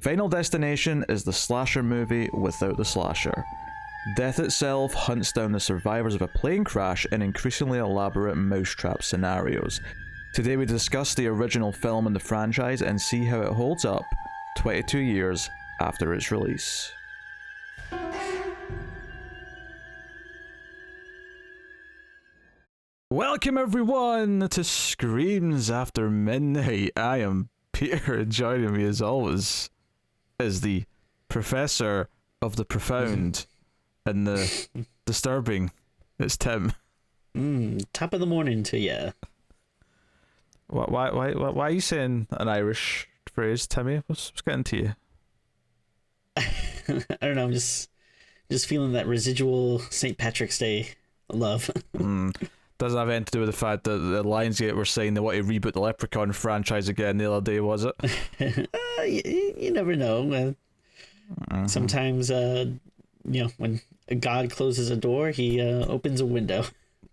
Final Destination is the slasher movie without the slasher. Death itself hunts down the survivors of a plane crash in increasingly elaborate mousetrap scenarios. Today we discuss the original film in the franchise and see how it holds up 22 years after its release. Welcome everyone to Screams After Midnight. I am Peter, and joining me as always is the Professor of the Profound and the Disturbing. It's Tim. Top of the morning to ya. Why are you saying an Irish phrase, Timmy? What's getting to you? I don't know. I'm just feeling that residual St. Patrick's Day love. Doesn't have anything to do with the fact that the Lionsgate were saying they want to reboot the Leprechaun franchise again the other day, was it? You never know. Sometimes, when a god closes a door, he opens a window,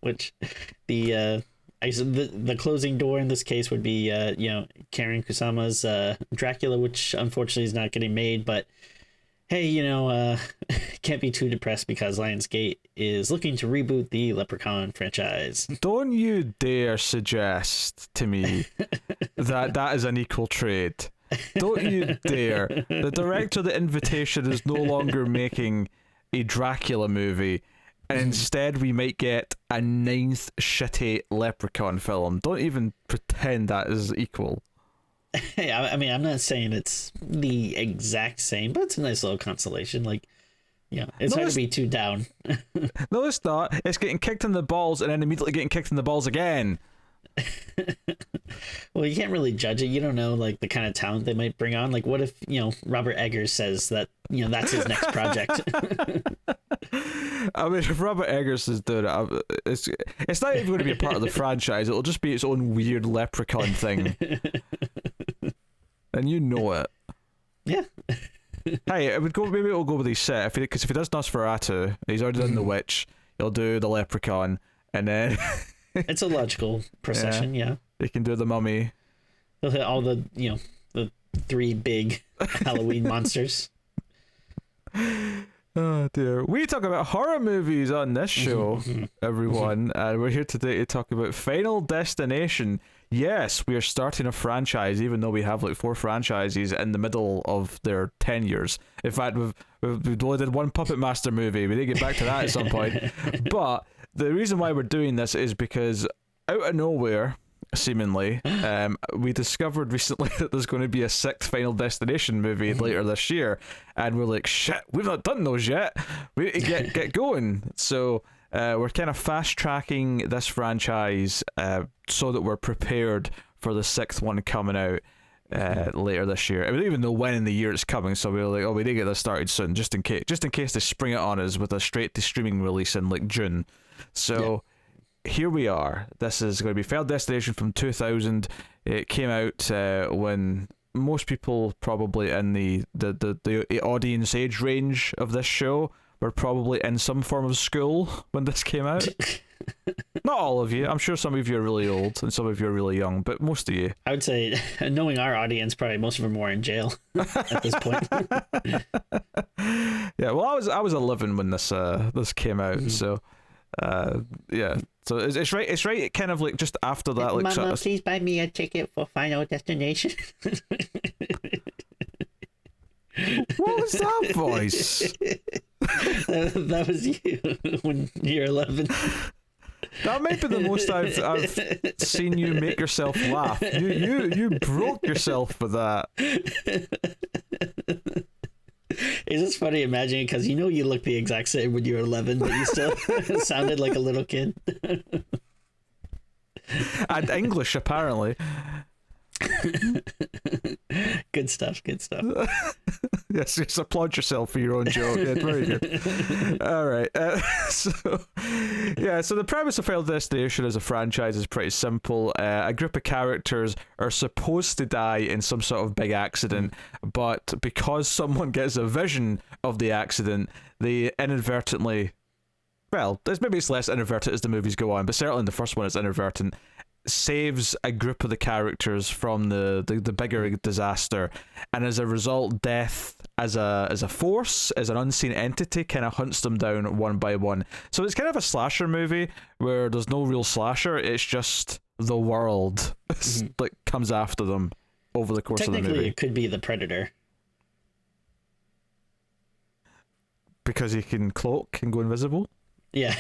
which the closing door in this case would be, Karen Kusama's Dracula, which unfortunately is not getting made, but hey, can't be too depressed because Lionsgate is looking to reboot the Leprechaun franchise. Don't you dare suggest to me that is an equal trade. Don't you dare. The director of The Invitation is no longer making a Dracula movie, and instead we might get a ninth shitty Leprechaun film. Don't even pretend that is equal. Hey, I mean, I'm not saying it's the exact same, but it's a nice little consolation. It's hard to be too down. No, it's not. It's getting kicked in the balls and then immediately getting kicked in the balls again. Well, you can't really judge it. You don't know, the kind of talent they might bring on. What if, Robert Eggers says that, that's his next project? I mean, if Robert Eggers is doing it, it's not even going to be a part of the franchise. It'll just be its own weird leprechaun thing. And you know it. Yeah. Hey, maybe it'll go with his set, because if he does Nosferatu, he's already done The Witch, he'll do the Leprechaun, and then... It's a logical procession, yeah. He can do the Mummy. He'll hit all the, the three big Halloween monsters. Oh dear. We talk about horror movies on this show, everyone, and we're here today to talk about Final Destination. Yes, we are starting a franchise, even though we have 4 franchises in the middle of their tenures. In fact, we've only did one Puppet Master movie. We did get back to that at some point. But the reason why we're doing this is because out of nowhere, seemingly, we discovered recently that there's going to be a 6th Final Destination movie later this year, and we're like, shit, we've not done those yet. We need to get going. So we're kind of fast tracking this franchise so that we're prepared for the 6th one coming out later this year. We don't even know when in the year it's coming, so we were like, we need to get this started soon, just in case they spring it on us with a straight to streaming release in June. So here we are. This is going to be Final Destination from 2000. It came out when most people probably in the audience age range of this show were probably in some form of school when this came out. Not all of you. I'm sure some of you are really old and some of you are really young, but most of you. I would say, knowing our audience, probably most of them were in jail at this point. Yeah, well, I was 11 when this came out, so yeah. So it's right. It's right. Kind of just after that. Mama, please buy me a ticket for Final Destination. What was that voice? That was you when you're 11. That might be the most I've seen you make yourself laugh. You broke yourself with that. It's just funny imagining, because you look the exact same when you were 11, but you still sounded like a little kid. And English, apparently. Good stuff. Yes, applaud yourself for your own joke. Yeah, very good. All right. So the premise of Final Destination as a franchise is pretty simple. A group of characters are supposed to die in some sort of big accident, but because someone gets a vision of the accident, they inadvertently, well, maybe it's less inadvertent as the movies go on, but certainly in the first one it's inadvertent, saves a group of the characters from the bigger disaster, and as a result, death as a force, as an unseen entity, kind of hunts them down one by one. So it's kind of a slasher movie where there's no real slasher, it's just the world like comes after them over the course of the movie. Technically, it could be the Predator. Because he can cloak and go invisible? Yeah.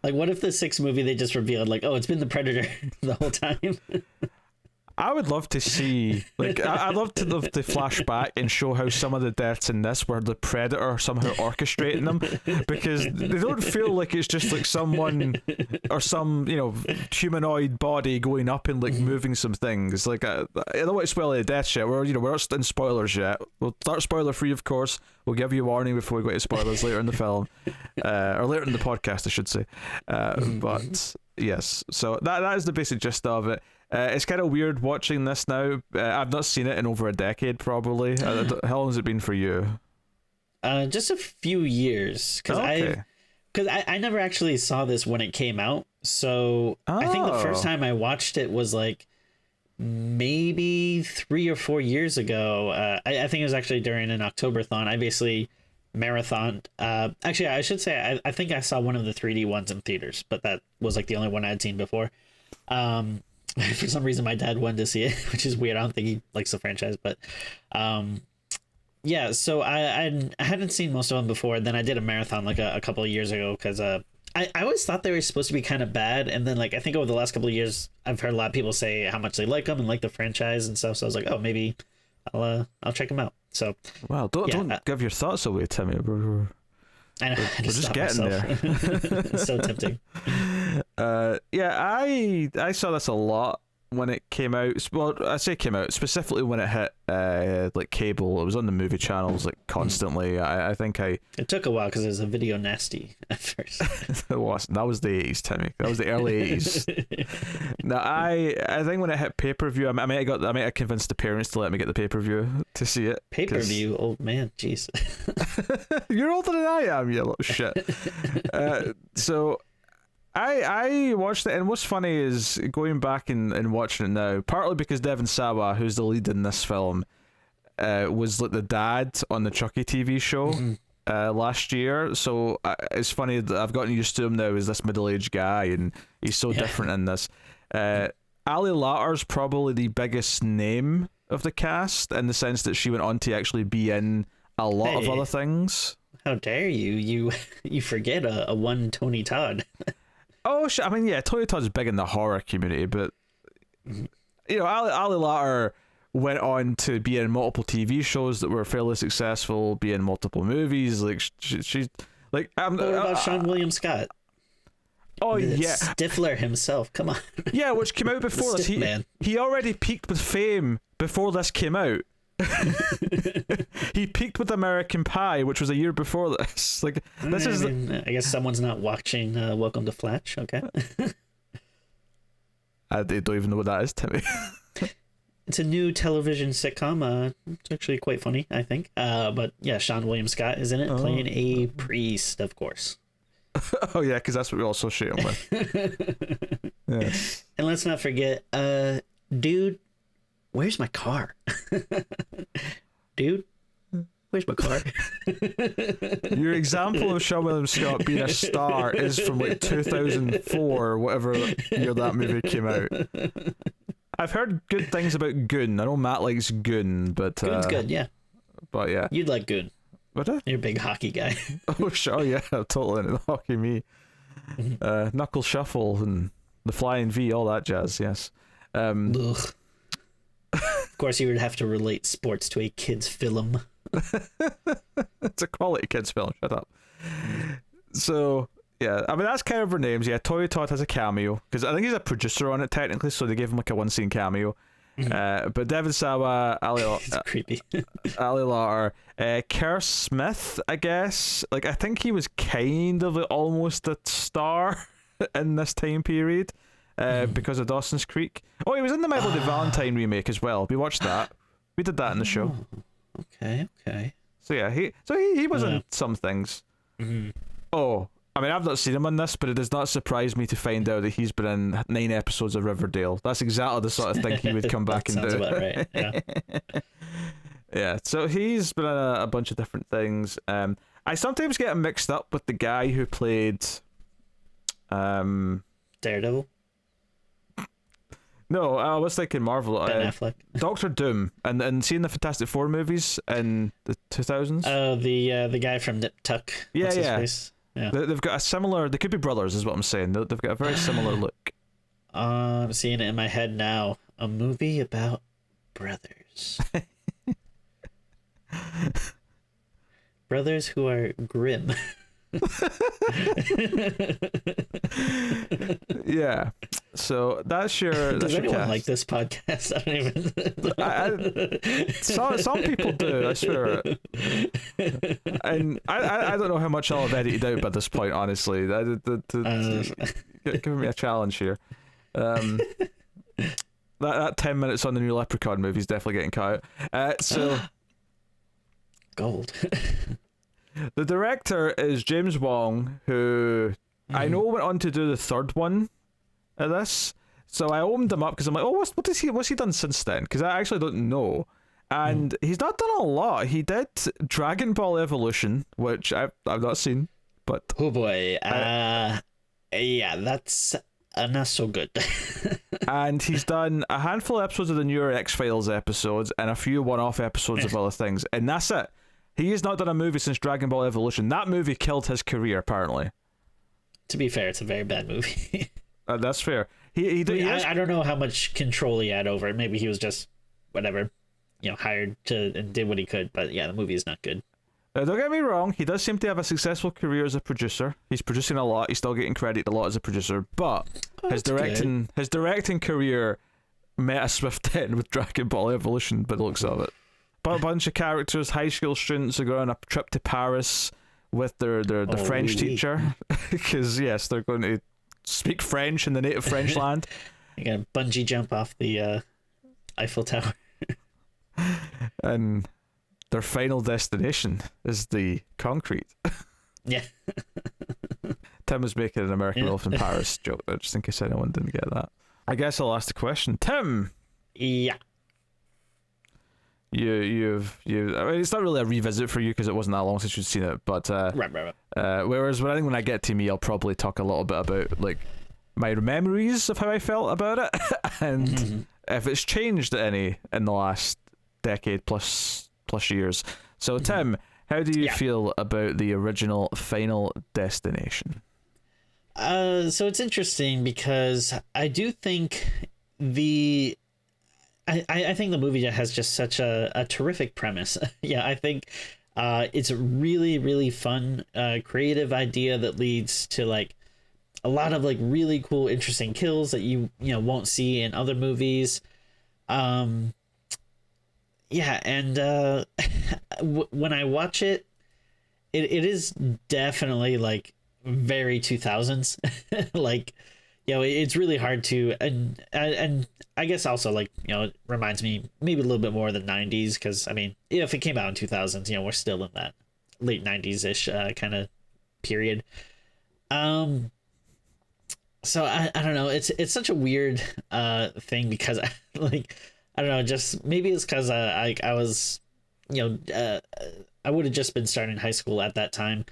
Like, what if the sixth movie they just revealed, like, oh, it's been the Predator the whole time? I would love to see, like, I'd love to flash back and show how some of the deaths in this were the Predator somehow orchestrating them, because they don't feel like it's just like someone or some, you know, humanoid body going up and like moving some things. Like, I don't want to spoil any deaths yet. We're not in spoilers yet. We'll start spoiler free, of course. We'll give you a warning before we go to spoilers later in the film, or later in the podcast, I should say. But yes, so that is the basic gist of it. It's kind of weird watching this now. I've not seen it in over a decade, probably. How long has it been for you? Just a few years, because I never actually saw this when it came out. So I think the first time I watched it was like maybe 3 or 4 years ago. I think it was actually during an Octoberthon. I basically marathoned. Actually, I should say I think I saw one of the 3D ones in theaters, but that was like the only one I had seen before. For some reason my dad wanted to see it, which is weird. I don't think he likes the franchise, but yeah, so I hadn't seen most of them before, and then I did a marathon like a couple of years ago, because I always thought they were supposed to be kind of bad, and then like I think over the last couple of years I've heard a lot of people say how much they like them and like the franchise and stuff, so I was like, oh, maybe I'll check them out. So wow, don't give your thoughts away, Timmy. I know, we're just getting there. So tempting. Yeah, I saw this a lot when it came out. Well, I say came out specifically when it hit like cable. It was on the movie channels like constantly. I think it took a while because it was a video nasty at first. It was. That was the 80s, Timmy. That was the early 80s. Now I think when it hit pay-per-view, I might have convinced the parents to let me get the pay-per-view to see it. Pay-per-view, old man, jeez. You're older than I am, you little shit. So I watched it, and what's funny is going back and watching it now, partly because Devon Sawa, who's the lead in this film, was like the dad on the Chucky TV show last year. So it's funny that I've gotten used to him now as this middle-aged guy, and he's so different in this. Ali Larter's probably the biggest name of the cast, in the sense that she went on to actually be in a lot of other things. How dare you forget a one Tony Todd. Oh, I mean, yeah, Tony Todd's big in the horror community, but you know, Ali Larter went on to be in multiple TV shows that were fairly successful, be in multiple movies. Like she's like, what about Seann William Scott? Oh yeah, Stifler himself. Come on. Yeah, which came out before this. He already peaked with fame before this came out. He peaked with American Pie, which was a year before this. Like, this I guess someone's not watching Welcome to Flatch. Okay. I don't even know what that is, Timmy. It's a new television sitcom. It's actually quite funny, I think. But yeah, Seann William Scott is in it, playing a priest, of course. Oh yeah, because that's what we also associate him with. Yes. And let's not forget, dude, where's my car? Dude, where's my car? Your example of Seann William Scott being a star is from like 2004 or whatever year that movie came out. I've heard good things about Goon. I know Matt likes Goon, but Goon's good, yeah. But yeah, you'd like Goon. Would I? You're a big hockey guy. Oh sure, yeah, totally into the hockey. Me, Knuckle Shuffle and the Flying V, all that jazz. Yes. Of course, you would have to relate sports to a kid's film. It's a quality kids film. Shut up. So yeah, I mean that's kind of her names. Yeah, Toy Todd has a cameo because I think he's a producer on it technically, so they gave him like a one scene cameo. But Devon Sawa, creepy. Ali Larter, Kerr Smith, I guess. Like I think he was kind of almost a star in this time period. Because of Dawson's Creek. Oh, he was in the Melody Valentine remake as well. We watched that. We did that in the show. Okay. So yeah, he was in some things. Oh, I mean, I've not seen him on this, but it does not surprise me to find out that he's been in 9 episodes of Riverdale. That's exactly the sort of thing he would come back and do. Sounds about right. Yeah. Yeah, so he's been in a bunch of different things. I sometimes get him mixed up with the guy who played Daredevil. No, I was thinking Marvel. Ben Affleck. Doctor Doom, and seeing the Fantastic Four movies in the 2000s. Oh, the guy from Nip Tuck. What's his face? Yeah. They've got a similar. They could be brothers, is what I'm saying. They've got a very similar look. I'm seeing it in my head now. A movie about brothers. Brothers who are grim. Yeah, so that's your. Does your anyone cast. like this podcast? I don't even. Some people do, I swear. And I don't know how much I'll have edited out by this point. Honestly, giving me a challenge here. That 10 minutes on the new Leprechaun movie is definitely getting cut out. So gold. The director is James Wong, who I know went on to do the third one of this. So I opened him up because I'm like, oh, what's he done since then? Because I actually don't know. And he's not done a lot. He did Dragon Ball Evolution, which I've not seen, but oh boy, yeah, that's not so good. And he's done a handful of episodes of the newer X-Files episodes and a few one-off episodes of other things, and that's it. He has not done a movie since Dragon Ball Evolution. That movie killed his career, apparently. To be fair, it's a very bad movie. That's fair. I don't know how much control he had over it. Maybe he was just whatever, hired to and did what he could. But yeah, the movie is not good. Don't get me wrong. He does seem to have a successful career as a producer. He's producing a lot. He's still getting credit a lot as a producer. But his directing career met a swift end with Dragon Ball Evolution, by the looks of it. But a bunch of characters, high school students, are going on a trip to Paris with their French teacher, because yes, they're going to speak French in the native French land. You got to bungee jump off the Eiffel Tower, and their final destination is the concrete. Yeah. Tim was making an American Wolf in Paris joke there, just in case anyone didn't get that. I guess I'll ask the question, Tim. Yeah. You've I mean, it's not really a revisit for you because it wasn't that long since you'd seen it, but right. Whereas when I get to me, I'll probably talk a little bit about like my memories of how I felt about it, and if it's changed any in the last decade plus years. So Tim, how do you feel about the original Final Destination? So it's interesting because I do think I think the movie has just such a terrific premise. Yeah, I think it's a really, really fun, creative idea that leads to like a lot of like really cool, interesting kills that you won't see in other movies. Yeah, and when I watch it, it is definitely like very 2000s. Like, it's really hard to, and I guess also like, it reminds me maybe a little bit more of the 90s, because I mean, if it came out in 2000s, we're still in that late 90s-ish kind of period. So I don't know, it's such a weird thing, because like, I don't know, just maybe it's because I was, I would have just been starting high school at that time.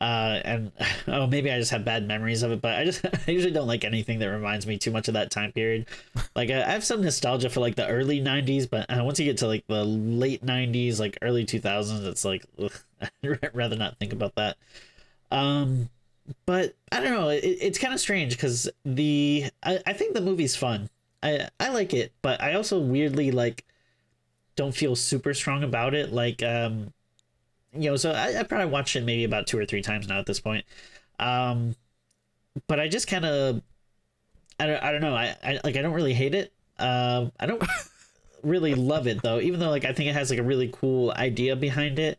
And maybe I just have bad memories of it, but I usually don't like anything that reminds me too much of that time period. Like I have some nostalgia for like the early 90s, but once you get to like the late 90s, like early 2000s, it's like, ugh, I'd rather not think about that. But I don't know, it's kind of strange because I think the movie's fun. I like it, but I also weirdly like don't feel super strong about it. Like, so I probably watched it maybe about 2 or 3 times now at this point. But I just kind of, I don't know. I don't really hate it. I don't really love it though, even though like I think it has like a really cool idea behind it.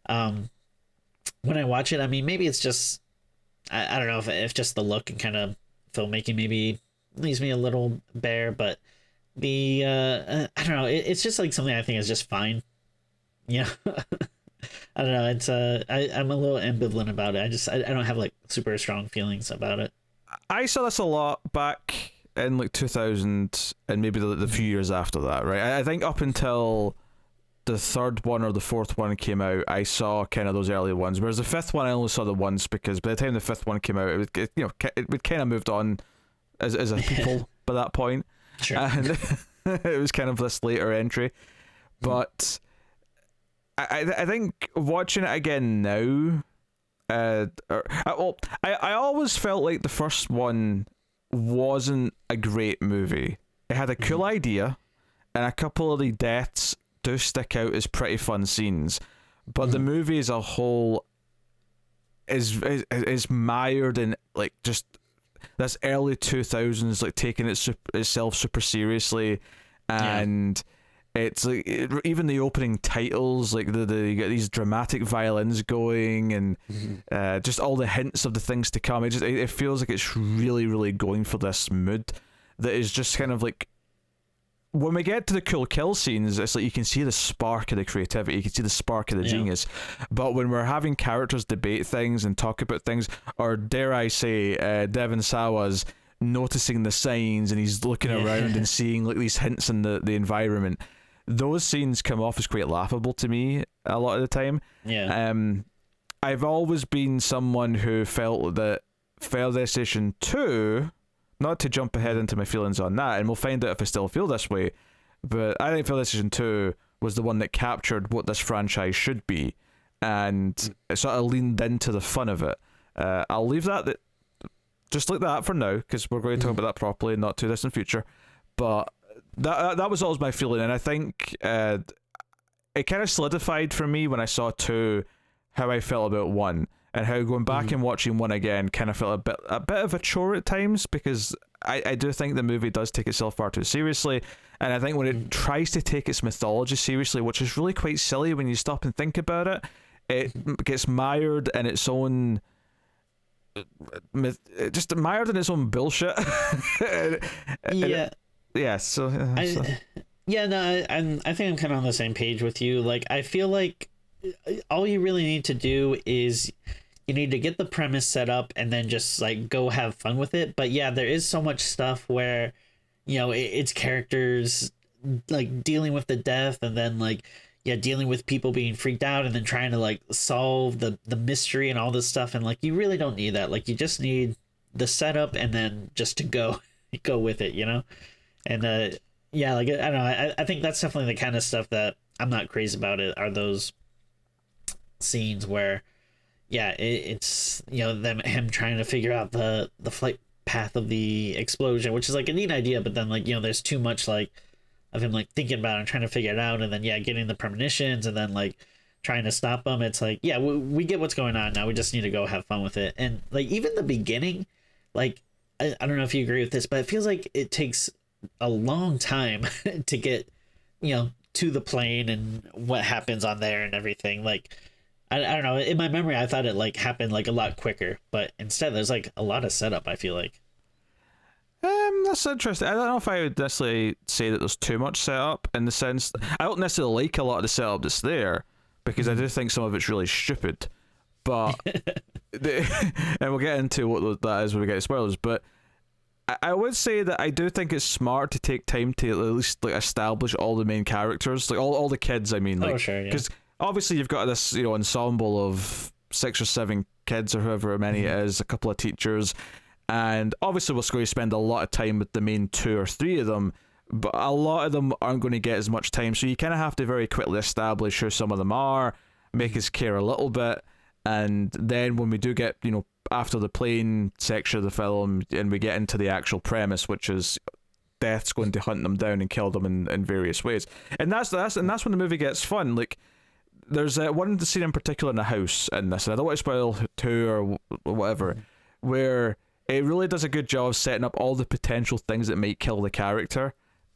When I watch it, I mean, maybe it's just, I don't know if just the look and kind of filmmaking maybe leaves me a little bare, but I don't know. It's just like something I think is just fine. Yeah. I don't know. It's I'm a little ambivalent about it. I don't have like super strong feelings about it. I saw this a lot back in like 2000 and maybe the few years after that, right? I think up until the third one or the fourth one came out, I saw kind of those early ones. Whereas the fifth one, I only saw the once because by the time the fifth one came out, we'd kind of moved on as a people by that point. Sure. And it was kind of this later entry. But I think watching it again now, I always felt like the first one wasn't a great movie. It had a cool idea, and a couple of the deaths do stick out as pretty fun scenes, but the movie as a whole is mired in like just this early 2000s like taking itself super seriously, and it's like even the opening titles, like you get these dramatic violins going, and just all the hints of the things to come. It feels like it's really, really going for this mood that is just kind of like, when we get to the cool kill scenes, it's like you can see the spark of the creativity, you can see the spark of the genius. But when we're having characters debate things and talk about things, or dare I say, Devon Sawa's noticing the signs and he's looking around and seeing like these hints in the environment, those scenes come off as quite laughable to me a lot of the time. I've always been someone who felt that Final Destination 2, not to jump ahead into my feelings on that, and we'll find out if I still feel this way, but I think Final Destination 2 was the one that captured what this franchise should be, and it sort of leaned into the fun of it. I'll leave that just like that for now, because we're going to talk about that properly in not too distant future. But that was always my feeling, and I think it kind of solidified for me when I saw 2 how I felt about 1, and how going back and watching 1 again kind of felt a bit of a chore at times, because I do think the movie does take itself far too seriously, and I think when it tries to take its mythology seriously, which is really quite silly when you stop and think about it, it gets mired in its own just mired in its own bullshit. I think I'm kind of on the same page with you. Like, I feel like all you really need to do is you need to get the premise set up and then just like go have fun with it. But yeah, there is so much stuff where, it's characters like dealing with the death, and then like dealing with people being freaked out, and then trying to like solve the mystery and all this stuff. And like, you really don't need that. Like, you just need the setup and then just to go with it, And like, I don't know, I think that's definitely the kind of stuff that I'm not crazy about. It are those scenes where it's him trying to figure out the flight path of the explosion, which is like a neat idea, but then like there's too much like of him like thinking about it and trying to figure it out, and then getting the premonitions, and then like trying to stop them. It's like we get what's going on now, we just need to go have fun with it. And like, even the beginning, like I don't know if you agree with this, but it feels like it takes a long time to get to the plane and what happens on there and everything. Like, I don't know, in my memory I thought it like happened like a lot quicker, but instead there's like a lot of setup, I feel like. That's interesting. I don't know if I would necessarily say that there's too much setup, in the sense I don't necessarily like a lot of the setup that's there, because I do think some of it's really stupid, but and we'll get into what that is when we get to spoilers, but I would say that I do think it's smart to take time to at least like establish all the main characters, like all the kids. I mean, like, because obviously you've got this ensemble of 6 or 7 kids or however many it is, a couple of teachers, and obviously we're going to spend a lot of time with the main 2 or 3 of them, but a lot of them aren't going to get as much time, so you kind of have to very quickly establish who some of them are, make us care a little bit, and then when we do get after the plane section of the film and we get into the actual premise, which is Death's going to hunt them down and kill them in various ways, and that's when the movie gets fun. Like, there's one scene in particular in the house in this, and I don't want to spoil 2 or whatever, where it really does a good job of setting up all the potential things that might kill the character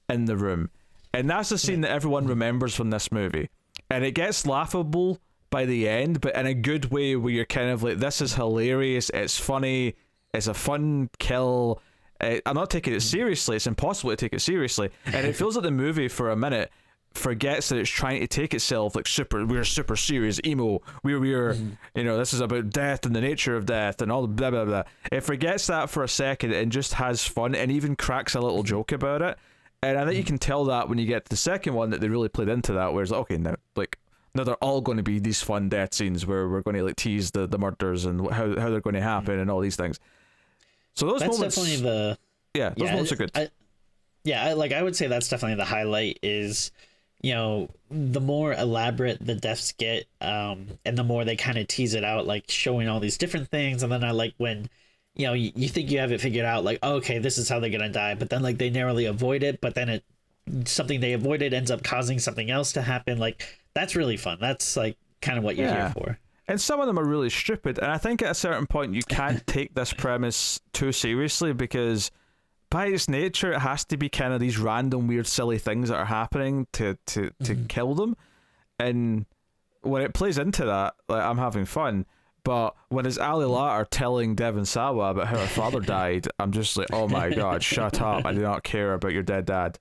in the room, and that's the scene that everyone remembers from this movie, and it gets laughable by the end, but in a good way, where you're kind of like, this is hilarious, it's funny, it's a fun kill. I'm not taking it seriously, it's impossible to take it seriously, and it feels like the movie for a minute forgets that it's trying to take itself like we're super serious emo, we're you know, this is about death and the nature of death and all the blah blah blah. It forgets that for a second and just has fun and even cracks a little joke about it. And I think you can tell that when you get to the second one that they really played into that, where it's like, okay, now they're all going to be these fun death scenes where we're going to like tease the murders and how they're going to happen and all these things. So those moments, definitely those moments are good. I would say that's definitely the highlight. Is, you know, the more elaborate the deaths get, and the more they kind of tease it out, like showing all these different things, and then I like when, you know, you think you have it figured out, like, oh, okay, this is how they're gonna die, but then like they narrowly avoid it, but then something they avoided ends up causing something else to happen. Like, that's really fun. That's like kind of what you're here for. And some of them are really stupid, and I think at a certain point you can't take this premise too seriously, because by its nature it has to be kind of these random weird silly things that are happening to kill them. And when it plays into that, like, I'm having fun. But when it's Ali Larter telling Devon Sawa about how her father died, I'm just like, oh my god, shut up. I do not care about your dead dad.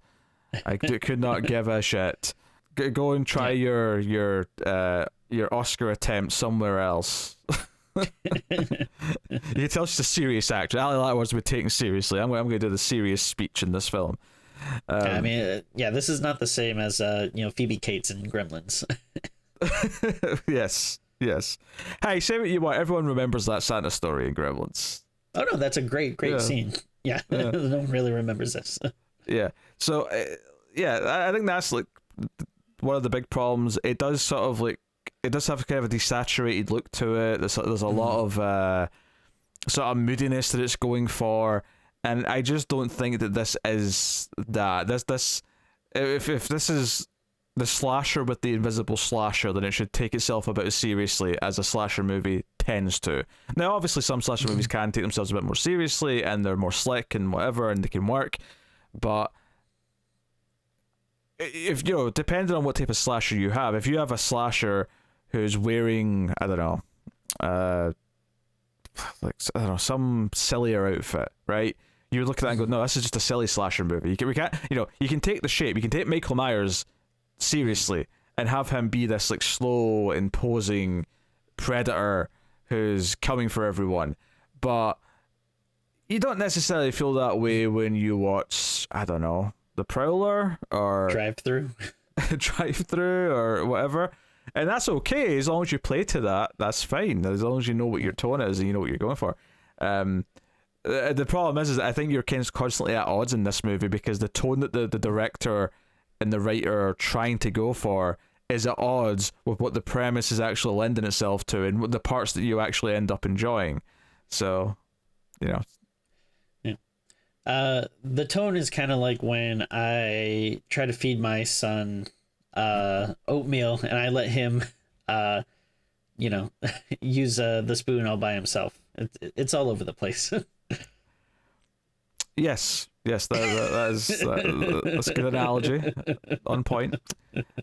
I could not give a shit. Go and try your Oscar attempt somewhere else. You can tell she's a serious actor. Ali Larter was to be taken seriously. I'm going to do the serious speech in this film. I mean, this is not the same as Phoebe Cates in Gremlins. Yes. Hey, say what you want. Everyone remembers that Santa story in Gremlins. Oh no, that's a great scene. Yeah. No one really remembers this. Yeah. So, I think that's like one of the big problems. It does sort of like, it does have kind of a desaturated look to it. There's a lot of sort of moodiness that it's going for, and I just don't think that this is that. If this is the slasher with the invisible slasher, then it should take itself about as seriously as a slasher movie tends to. Now, obviously, some slasher movies can take themselves a bit more seriously, and they're more slick and whatever, and they can work. But if depending on what type of slasher you have, if you have a slasher who's wearing, I don't know, some sillier outfit, right? You look at that and go, no, this is just a silly slasher movie. You can take the shape. You can take Michael Myers seriously and have him be this like slow, imposing predator who's coming for everyone. But you don't necessarily feel that way when you watch, I don't know, The Prowler or Drive Through or whatever. And that's okay, as long as you play to that, that's fine. As long as you know what your tone is and you know what you're going for. The problem is that I think you're constantly at odds in this movie, because the tone that the director and the writer are trying to go for is at odds with what the premise is actually lending itself to and what the parts that you actually end up enjoying. So, Yeah. The tone is kind of like when I try to feed my son oatmeal and I let him use the spoon all by himself. It's all over the place. Yes, that's a good analogy. On point.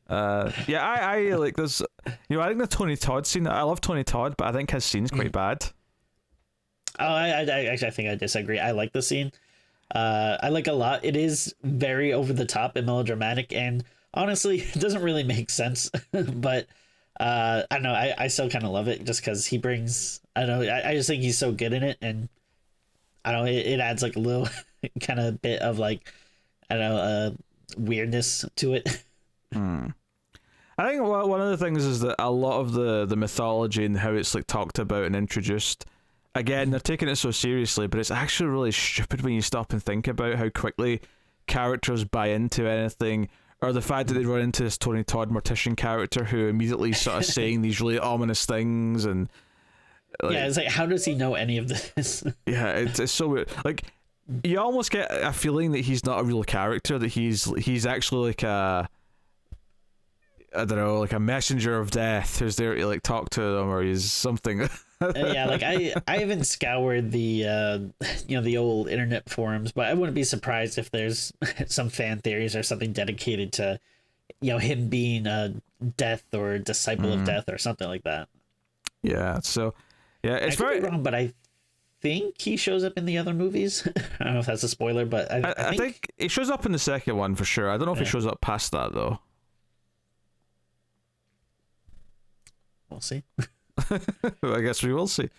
I like this. I think the Tony Todd scene, I love Tony Todd, but I think his scene's quite bad. Oh, I think I disagree. I like the scene. I like a lot. It is very over the top and melodramatic, and honestly, it doesn't really make sense. But I don't know. I still kind of love it just because he brings. I don't know. I just think he's so good in it, and I don't know. It adds like a little kind of bit of like, I don't know, weirdness to it. I think one of the things is that a lot of the mythology and how it's like talked about and introduced, again, they're taking it so seriously, but it's actually really stupid when you stop and think about how quickly characters buy into anything, or the fact that they run into this Tony Todd mortician character who immediately sort of saying these really ominous things, and like, it's like, how does he know any of this? It's so weird. Like, you almost get a feeling that he's not a real character, that he's actually like a, I don't know, like a messenger of death who's there to like talk to them, or he's something. Like I haven't scoured the the old internet forums, but I wouldn't be surprised if there's some fan theories or something dedicated to him being a death or a disciple of death or something like that. So it's very wrong, but I think he shows up in the other movies. I don't know if that's a spoiler, but I think he shows up in the second one for sure. I don't know if he shows up past that though. We'll see. I guess we will see.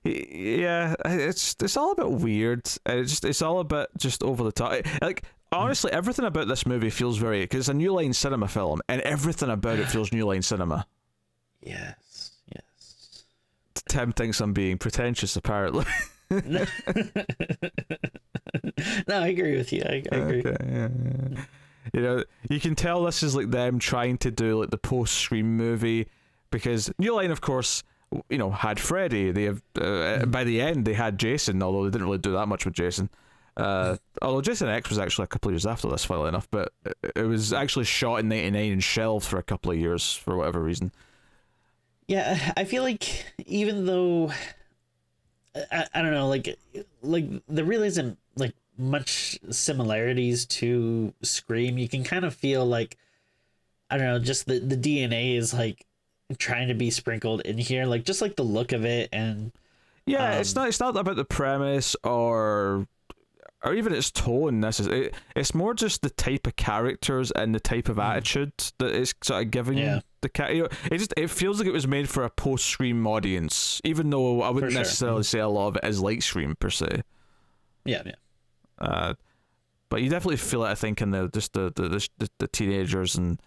Yeah, it's all a bit weird. It's all a bit just over the top. Like, honestly, everything about this movie feels very, because it's a New Line Cinema film, and everything about it feels New Line Cinema. Yes. Tim thinks I'm being pretentious, apparently. No, I agree with you. I agree. Okay, yeah. You know, you can tell this is like them trying to do like the post-Scream movie, because New Line, of course, you know, had Freddy. They have by the end they had Jason, although they didn't really do that much with Jason. Although Jason X was actually a couple of years after this, funnily enough, but it was actually shot in '99 and shelved for a couple of years for whatever reason. Yeah, I feel like even though I don't know, like there really isn't like much similarities to Scream. You can kind of feel like, I don't know, just the DNA is like trying to be sprinkled in here, like just like the look of it. And yeah, it's not about the premise or even its tone. It's more just the type of characters and the type of attitude that it's sort of giving the cat. You know, it feels like it was made for a post-Scream audience, even though I wouldn't necessarily say a lot of it is like Scream per se. Yeah. But you definitely feel it, I think, in the teenagers and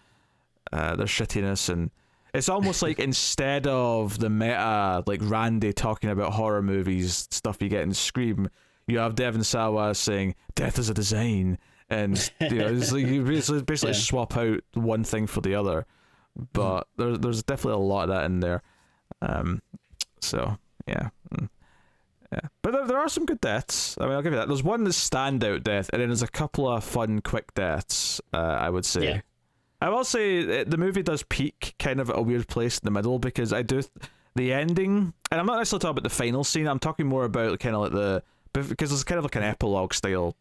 their shittiness, and it's almost like instead of the meta, like Randy talking about horror movies stuff you get in Scream, you have Devon Sawa saying death is a design, and you know, it's like you basically swap out one thing for the other. But there's definitely a lot of that in there. So yeah. But there are some good deaths. I mean, I'll give you that. There's one that's standout death, and then there's a couple of fun quick deaths, I would say. Yeah. I will say the movie does peak kind of at a weird place in the middle, because I do the ending, and I'm not necessarily talking about the final scene. I'm talking more about kind of like because it's kind of like an epilogue style,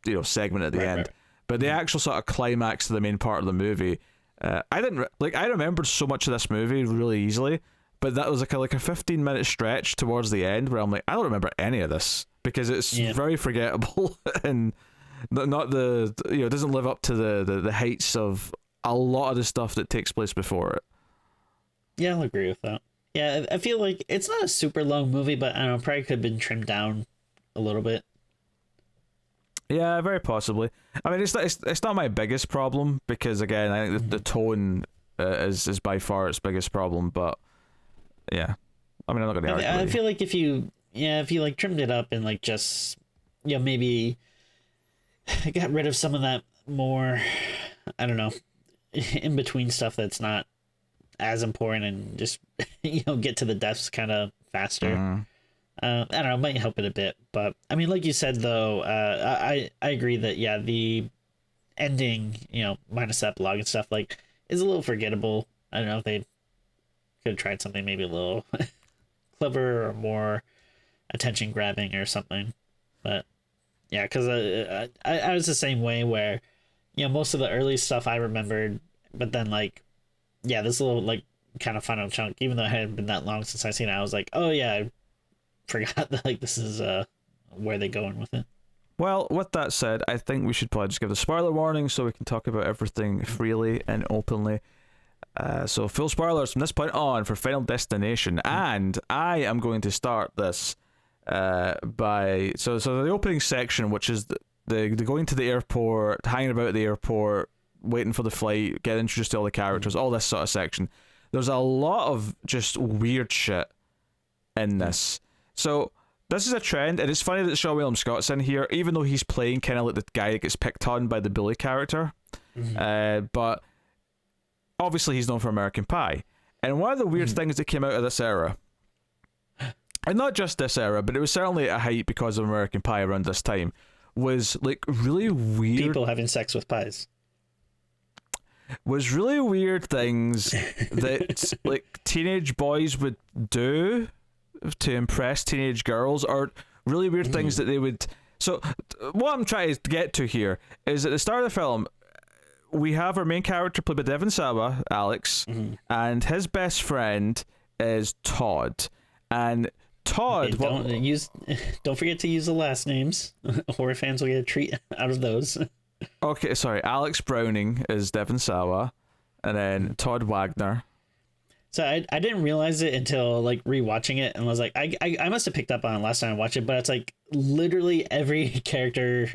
you know, segment at the end. Right. But the actual sort of climax to the main part of the movie, I remembered so much of this movie really easily, but that was like a 15-minute stretch towards the end where I'm like, I don't remember any of this, because it's very forgettable and not it doesn't live up to the heights of a lot of the stuff that takes place before it. Yeah, I'll agree with that. Yeah, I feel like it's not a super long movie, but I don't know, probably could have been trimmed down a little bit. Yeah, very possibly. I mean, it's not my biggest problem, because again, I think the tone is by far its biggest problem. But yeah, I mean, I'm not going to argue. I feel like if you like trimmed it up and like just maybe got rid of some of that more, I don't know, in between stuff that's not as important, and just get to the deaths kind of faster. I don't know, it might help it a bit. But I mean, like you said though, I agree that the ending, minus that epilogue and stuff, like, is a little forgettable. I don't know if they could have tried something maybe a little clever or more attention grabbing or something. But yeah, because I was the same way, where most of the early stuff I remembered, but then like this little like kind of final chunk, even though it hadn't been that long since I seen it, I was like, oh yeah, I forgot that like this is where they're going with it. Well, with that said, I think we should probably just give the spoiler warning so we can talk about everything freely and openly. So full spoilers from this point on for Final Destination, and I am going to start this by so the opening section, which is the going to the airport, hanging about at the airport, waiting for the flight, getting introduced to all the characters, all this sort of section. There's a lot of just weird shit in this. So this is a trend, and it's funny that Seann William Scott's in here, even though he's playing kind of like the guy that gets picked on by the bully character. But obviously he's known for American Pie. And one of the weird things that came out of this era, and not just this era, but it was certainly a height because of American Pie around this time, was like really weird people having sex with pies. Was really weird things that like teenage boys would do to impress teenage girls, or really weird things that they would. So what I'm trying to get to here is at the start of the film, we have our main character played by Devon Sawa, Alex, and his best friend is Todd. And Todd, don't forget to use the last names. Horror fans will get a treat out of those. Okay, sorry. Alex Browning is Devon Sawa, and then Todd Wagner. So I didn't realize it until like rewatching it, and was like, I must have picked up on it last time I watched it, but it's like literally every character,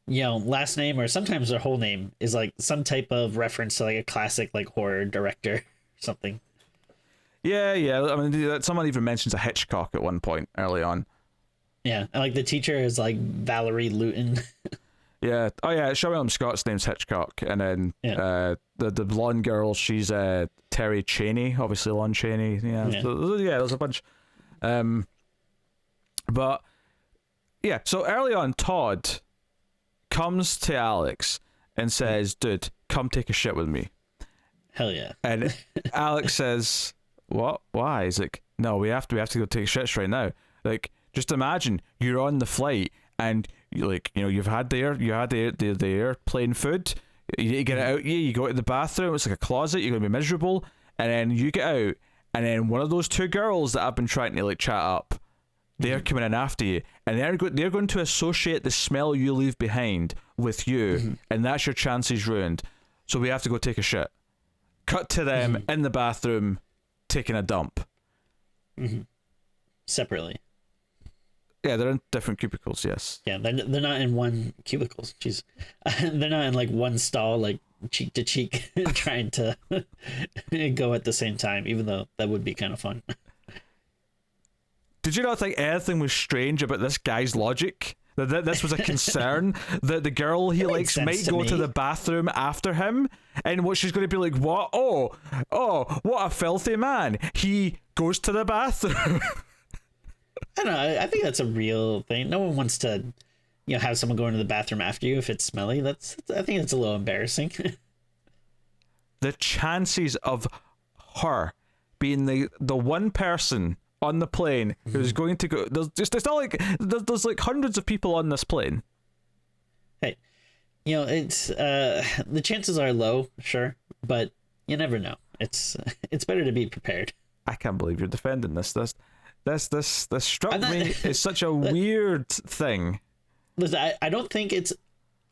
last name or sometimes their whole name is like some type of reference to like a classic like horror director or something. Yeah. I mean, someone even mentions a Hitchcock at one point early on. Yeah, and like the teacher is like Valerie Luton. Yeah. Oh yeah, Seann Scott's name's Hitchcock, and then the blonde girl, she's Terry Chaney, obviously Lon Chaney. Yeah. There's a bunch. But yeah, so early on, Todd comes to Alex and says, "Dude, come take a shit with me." Hell yeah. And Alex says, "What? Why?" He's like, "No, we have to go take shits right now. Like, just imagine you're on the flight and you've had the airplane food. You get it out, you go to the bathroom. It's like a closet. You're gonna be miserable, and then you get out, and then one of those two girls that I've been trying to like chat up, they're coming in after you, and they're going to associate the smell you leave behind with you, and that's your chances ruined. So we have to go take a shit." Cut to them in the bathroom taking a dump. Separately. Yeah, they're in different cubicles, yes. Yeah, they're not in one cubicles. Jeez. They're not in like one stall, like cheek to cheek, trying to go at the same time, even though that would be kind of fun. Did you not think anything was strange about this guy's logic? That this was a concern that the girl he likes might go to the bathroom after him, and what she's going to be like, what? Oh, what a filthy man. He goes to the bathroom. I don't know. I think that's a real thing. No one wants to, have someone go into the bathroom after you if it's smelly. I think it's a little embarrassing. The chances of her being the one person on the plane who's going to go, it's not like there's like hundreds of people on this plane. Hey, it's the chances are low, sure, but you never know. It's better to be prepared. I can't believe you're defending this. This struck me as such a weird thing. Listen, I don't think it's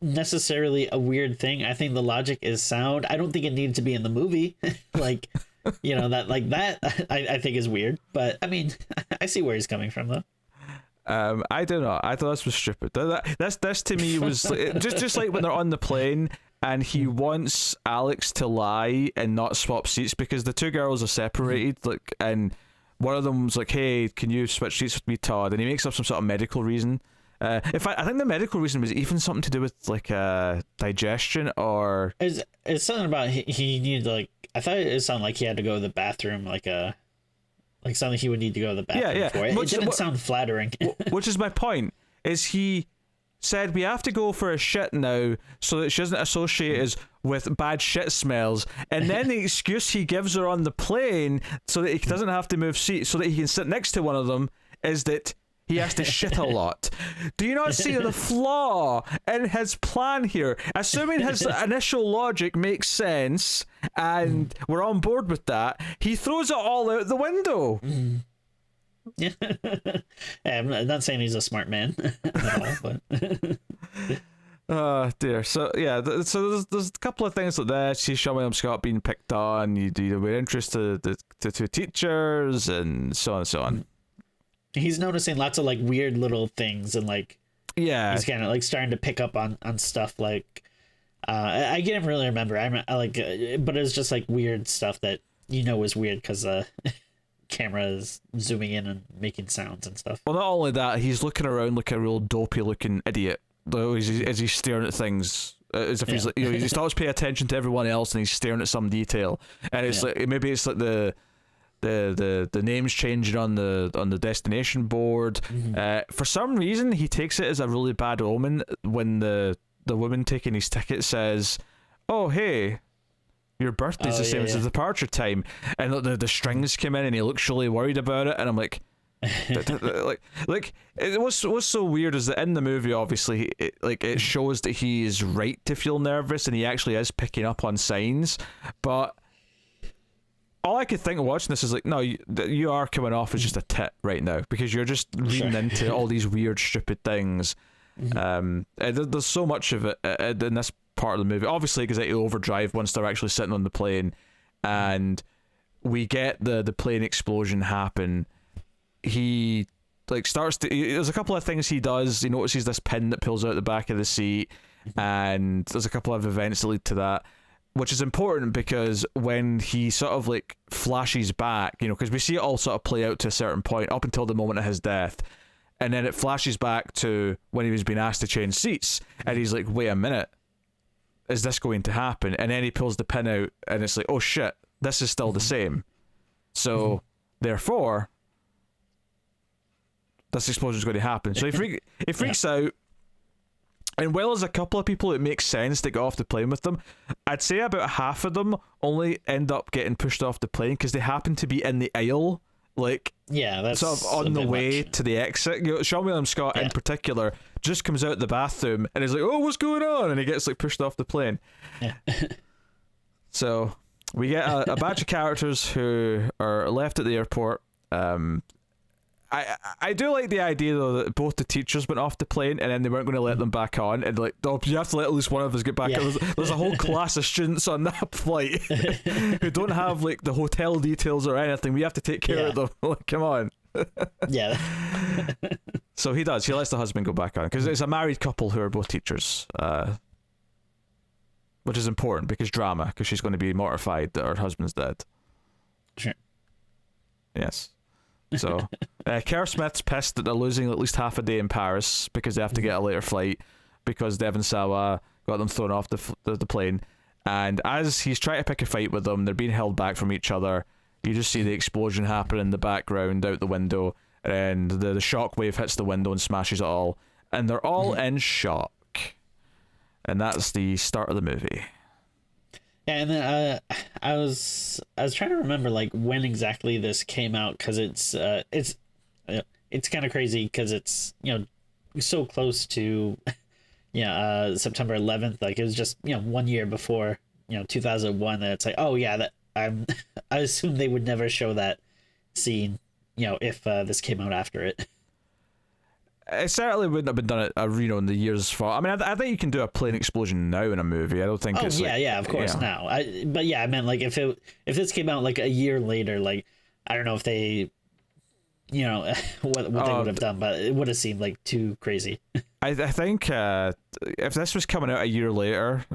necessarily a weird thing. I think the logic is sound. I don't think it needed to be in the movie. Like, that I think is weird. But I mean, I see where he's coming from though. I don't know. I thought this was stupid. This to me was just like when they're on the plane and he wants Alex to lie and not swap seats because the two girls are separated. Like, and one of them's like, "Hey, can you switch seats with me, Todd?" And he makes up some sort of medical reason. In fact, I think the medical reason was even something to do with like digestion or. It's something about he needed like. I thought it sounded like he had to go to the bathroom, like something he would need to go to the bathroom for. It didn't sound flattering. Which is my point. Is he said we have to go for a shit now so that she doesn't associate us with bad shit smells, and then the excuse he gives her on the plane so that he doesn't have to move seats so that he can sit next to one of them is that he has to shit a lot. Do you not see the flaw in his plan here? Assuming his initial logic makes sense and we're on board with that, he throws it all out the window. Yeah. I'm not saying he's a smart man at all, but oh dear. So yeah, so there's a couple of things like that. She's showing him Scott being picked on. We're interested to two teachers and so on and so on. He's noticing lots of like weird little things and like he's kind of like starting to pick up on stuff like I can't really remember. I like but it's just like weird stuff that is weird because camera is zooming in and making sounds and stuff. Well, not only that, he's looking around like a real dopey looking idiot though as he's staring at things as if he's like, he starts paying attention to everyone else and he's staring at some detail, and it's like maybe it's like the names changing on the destination board. For some reason he takes it as a really bad omen when the woman taking his ticket says, "Oh hey, your birthday's the same as the departure time," and the strings came in and he looks really worried about it, and I'm like like what's so weird is that in the movie obviously it shows that he is right to feel nervous and he actually is picking up on signs, but all I could think of watching this is like, no, you are coming off as just a tit right now because you're just reading into all these weird, stupid things. There's so much of it in this part of the movie. Obviously, because it overdrive once they're actually sitting on the plane, and we get the plane explosion happen. He like starts to. There's a couple of things he does. He notices this pin that pulls out the back of the seat, and there's a couple of events that lead to that, which is important because when he sort of like flashes back, because we see it all sort of play out to a certain point up until the moment of his death, and then it flashes back to when he was being asked to change seats, and he's like, wait a minute, is this going to happen? And then he pulls the pin out, and it's like, oh shit, this is still the same. So therefore, this explosion is going to happen. So he freaks out. And while there's a couple of people it makes sense to get off the plane with them, I'd say about half of them only end up getting pushed off the plane because they happen to be in the aisle, like that's sort of on the way to the exit. Seann William Scott in particular just comes out the bathroom and is like, "Oh, what's going on?" And he gets like pushed off the plane. Yeah. So we get a batch of characters who are left at the airport. I do like the idea though that both the teachers went off the plane and then they weren't going to let them back on, and like, oh, you have to let at least one of us get back on. There's a whole class of students on that flight who don't have like the hotel details or anything. We have to take care of them. Like, come on. So he does. He lets the husband go back on because it's a married couple who are both teachers, which is important because drama, because she's going to be mortified that her husband's dead. Sure. Yes. So, Kerr Smith's pissed that they're losing at least half a day in Paris because they have to get a later flight because Devon Sawa got them thrown off the plane. And as he's trying to pick a fight with them, they're being held back from each other. You just see the explosion happen in the background out the window, and the shockwave hits the window and smashes it all. And they're all in shock. And that's the start of the movie. Yeah, and then I was trying to remember like when exactly this came out, because it's kind of crazy because it's so close to September 11th. Like it was just 1 year before 2001. That it's like, oh yeah, that I assume they would never show that scene if this came out after it. It certainly wouldn't have been done in the years far. I mean, I think you can do a plane explosion now in a movie. I don't think it's of course now. I meant like if this came out like a year later, like I don't know if they, what they would have done, but it would have seemed like too crazy. I think if this was coming out a year later,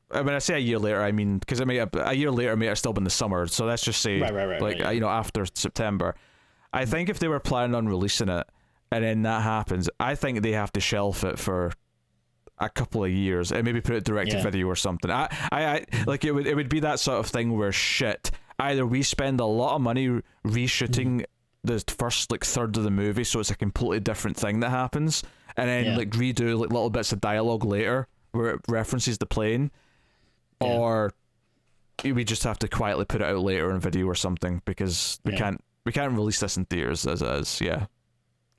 I mean, I say a year later, I mean because a year later may have still been the summer. So let's just say after September. I think if they were planning on releasing it, and then that happens, I think they have to shelf it for a couple of years and maybe put it direct to video or something. I like it would be that sort of thing where either we spend a lot of money reshooting the first like third of the movie so it's a completely different thing that happens, and then like redo like little bits of dialogue later where it references the plane, or we just have to quietly put it out later in video or something because we can't release this in theaters as it is.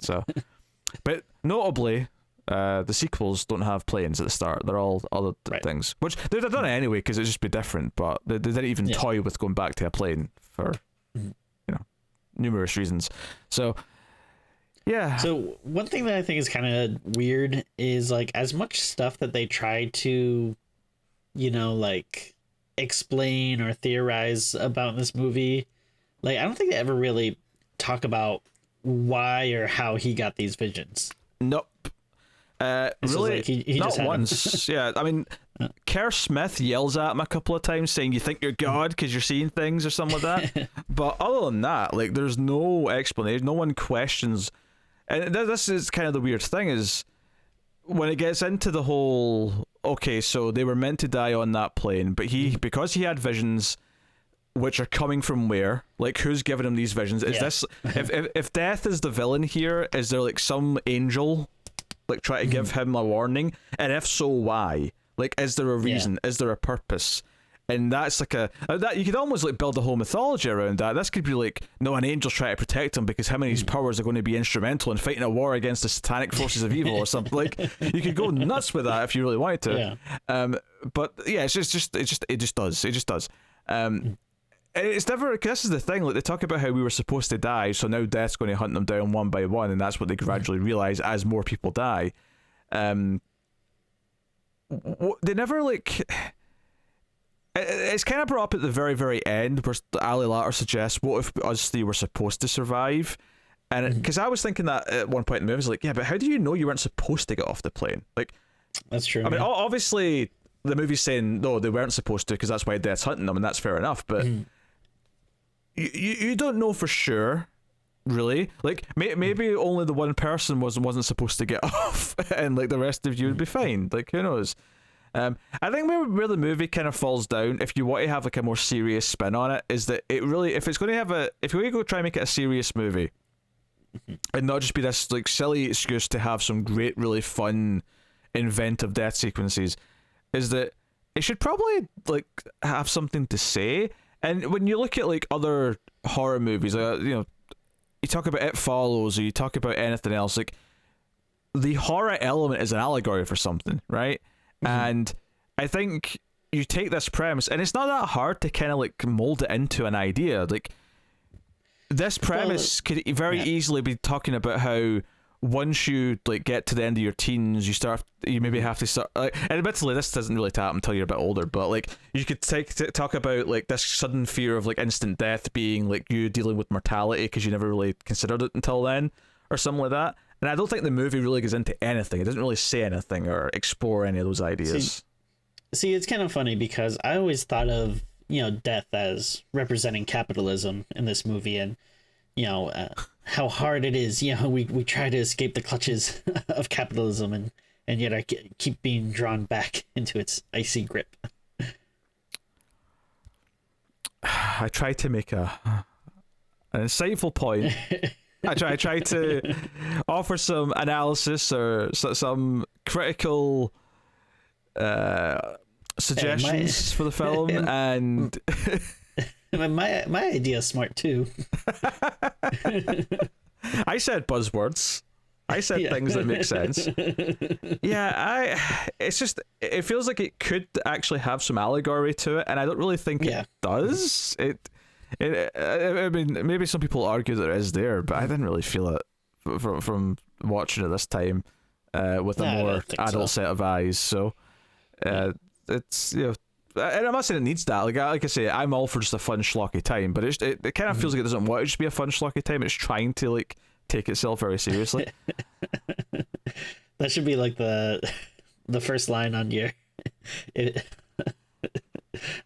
So, but notably, the sequels don't have planes at the start. They're all other things, which they'd have done it anyway because it'd just be different. But they didn't even toy with going back to a plane for numerous reasons. So, yeah. So one thing that I think is kind of weird is like as much stuff that they try to, like explain or theorize about this movie, like I don't think they ever really talk about why or how he got these visions. Nope. Really, like he not just had once. Yeah, I mean, Kerr Smith yells at him a couple of times saying, "You think you're God because you're seeing things" or something like that. But other than that, like, there's no explanation. No one questions. And this is kind of the weird thing is when it gets into the whole. Okay, so they were meant to die on that plane, but because he had visions. Which are coming from where? Like, who's giving him these visions? Is this if death is the villain here? Is there like some angel, like try to give him a warning? And if so, why? Like, is there a reason? Is there a purpose? And that's like that you could almost like build a whole mythology around that. This could be like, no, an angel's trying to protect him because him and his powers are going to be instrumental in fighting a war against the satanic forces of evil or something. Like, you could go nuts with that if you really wanted to. But yeah, it just does. It's never. This is the thing. Like they talk about how we were supposed to die, so now death's going to hunt them down one by one, and that's what they gradually realize as more people die. They never like. it's kind of brought up at the very, very end where Ali Larter suggests, what if us three were supposed to survive? And because I was thinking that at one point in the movie, I was like, yeah, but how do you know you weren't supposed to get off the plane? Like, that's true. I mean, obviously the movie's saying no, they weren't supposed to because that's why Death's hunting them, and that's fair enough. But you don't know for sure, really. Like maybe only the one person wasn't supposed to get off, and like the rest of you would be fine. Like who knows? I think where the movie kind of falls down, if you want to have like a more serious spin on it, is that it really, if it's going to have if you're going to go try and make it a serious movie, and not just be this like silly excuse to have some great, really fun, inventive death sequences, is that it should probably like have something to say. And when you look at like other horror movies, you talk about It Follows, or you talk about anything else, like the horror element is an allegory for something, right? And I think you take this premise, and it's not that hard to kind of like mold it into an idea. Like this premise could very easily be talking about how once you like get to the end of your teens, you maybe have to start. And admittedly, this doesn't really happen until you're a bit older. But like you could talk about like this sudden fear of like instant death being like you dealing with mortality because you never really considered it until then, or something like that. And I don't think the movie really goes into anything. It doesn't really say anything or explore any of those ideas. See, it's kind of funny because I always thought of, death as representing capitalism in this movie, and, how hard it is. We try to escape the clutches of capitalism, and yet I keep being drawn back into its icy grip. I try to make an insightful point. I try to offer some analysis or some critical suggestions for the film, and my idea is smart too. I said buzzwords. I said things that make sense. Yeah, it feels like it could actually have some allegory to it, and I don't really think it does. I mean, maybe some people argue that it is there, but I didn't really feel it from watching it this time with a more adult set of eyes. So it's and I'm not saying it needs that. Like I say, I'm all for just a fun schlocky time, but it kind of feels like it doesn't want to just be a fun schlocky time. It's trying to like take itself very seriously. That should be like the first line on your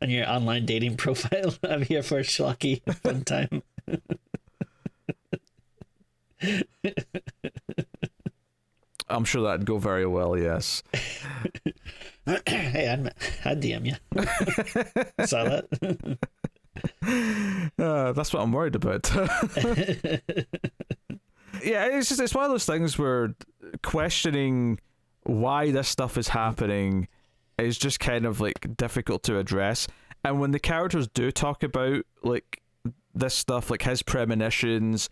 on your online dating profile. I'm here for a schlocky fun time. I'm sure that'd go very well, yes. Hey, I'd DM you. Saw that? That's what I'm worried about. Yeah, it's one of those things where questioning why this stuff is happening is just kind of like difficult to address. And when the characters do talk about like this stuff, like his premonitions,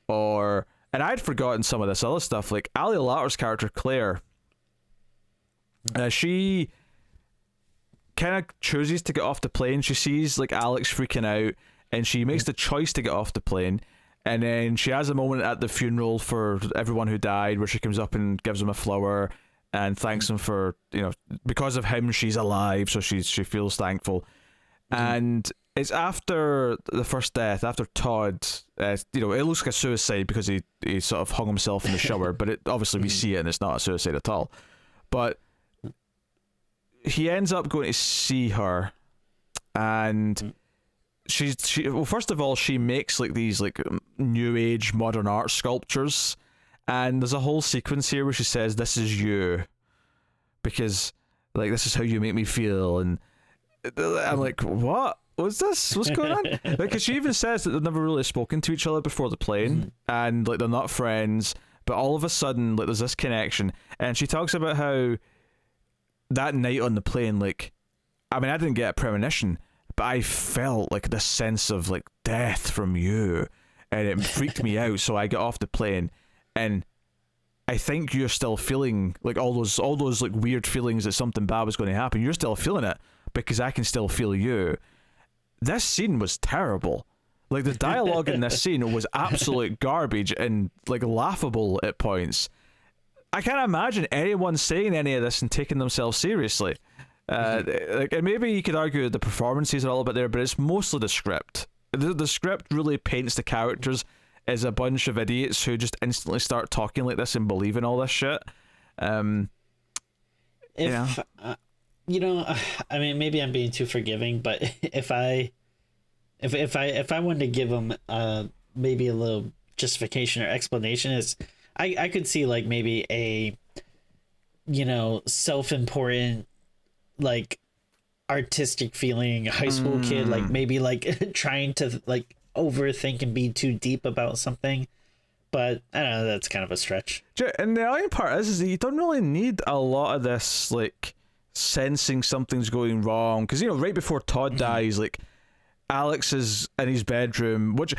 and I'd forgotten some of this other stuff, like Ali Larter's character Claire, she kind of chooses to get off the plane. She sees like Alex freaking out, and she makes the choice to get off the plane. And then she has a moment at the funeral for everyone who died where she comes up and gives him a flower and thanks him for, because of him she's alive, so she feels thankful. And it's after the first death, after Todd, it looks like a suicide because he sort of hung himself in the shower, but obviously we see it and it's not a suicide at all. But he ends up going to see her, and well, first of all, she makes like these like new age modern art sculptures, and there's a whole sequence here where she says, "This is you, because like this is how you make me feel," and I'm like, what was this? What's going on? Because she even says that they've never really spoken to each other before the plane, and like they're not friends, but all of a sudden like there's this connection, and she talks about how that night on the plane, like, I mean, I didn't get a premonition, but I felt like this sense of like death from you, and it freaked me out. So I got off the plane, and I think you're still feeling like all those like weird feelings that something bad was going to happen. You're still feeling it because I can still feel you. This scene was terrible. Like the dialogue in this scene was absolute garbage and like laughable at points. I can't imagine anyone saying any of this and taking themselves seriously. Like, and maybe you could argue the performances are all a bit there, but it's mostly the script. The script really paints the characters as a bunch of idiots who just instantly start talking like this and believing all this shit. I mean, maybe I'm being too forgiving, but if I wanted to give them maybe a little justification or explanation, is I could see like maybe a self-important, like, artistic feeling high school kid, like maybe like trying to like overthink and be too deep about something, but I don't know, that's kind of a stretch. And the other part is that you don't really need a lot of this like sensing something's going wrong, because right before Todd dies, like, Alex is in his bedroom, which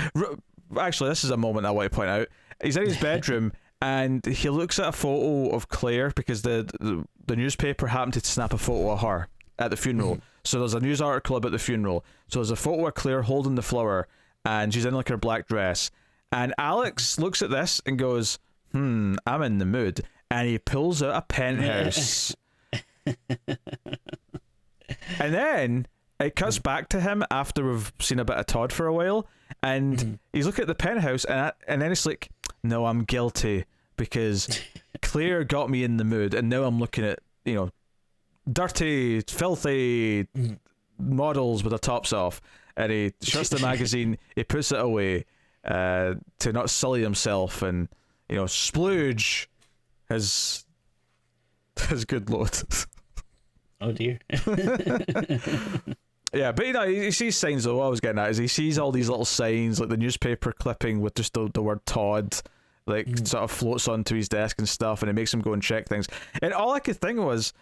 actually this is a moment I want to point out. He's in his bedroom and he looks at a photo of Claire because the newspaper happened to snap a photo of her at the funeral. So there's a news article about the funeral. So there's a photo of Claire holding the flower and she's in like her black dress. And Alex looks at this and goes, I'm in the mood. And he pulls out a penthouse. And then it cuts back to him after we've seen a bit of Todd for a while. And he's looking at the penthouse and then it's like, no, I'm guilty because Claire got me in the mood. And now I'm looking at, dirty, filthy models with their tops off. And he shuts the magazine, he puts it away to not sully himself, and splooge his good load. Oh dear. Yeah, but he sees signs though. What I was getting at is he sees all these little signs, like the newspaper clipping with just the word Todd, like sort of floats onto his desk and stuff, and it makes him go and check things. And all I could think was,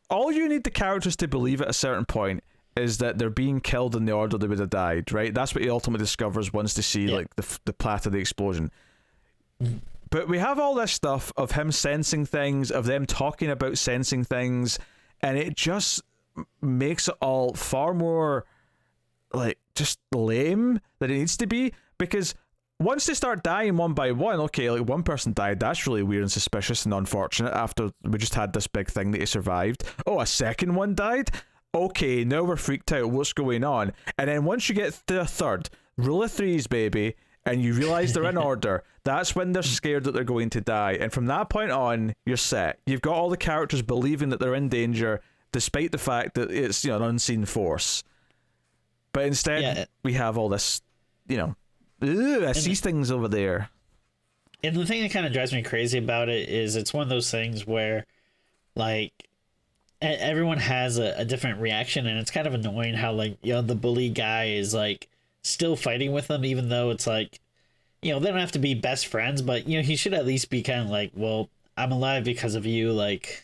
all you need the characters to believe at a certain point is that they're being killed in the order they would have died, right? That's what he ultimately discovers once they see like the path of the explosion. But we have all this stuff of him sensing things, of them talking about sensing things, and it just makes it all far more like just lame than it needs to be, because once they start dying one by one, okay, like one person died, that's really weird and suspicious and unfortunate after we just had this big thing that he survived. Oh, a second one died? Okay, now we're freaked out, what's going on? And then once you get to a third, rule of threes, baby, and you realize they're in order, that's when they're scared that they're going to die. And from that point on, you're set. You've got all the characters believing that they're in danger, despite the fact that it's an unseen force. But instead, we have all this, I see things over there. And the thing that kind of drives me crazy about it is it's one of those things where, like, everyone has a different reaction, and it's kind of annoying how, like, the bully guy is, like, still fighting with them, even though it's like, they don't have to be best friends, but, he should at least be kind of like, well, I'm alive because of you, like,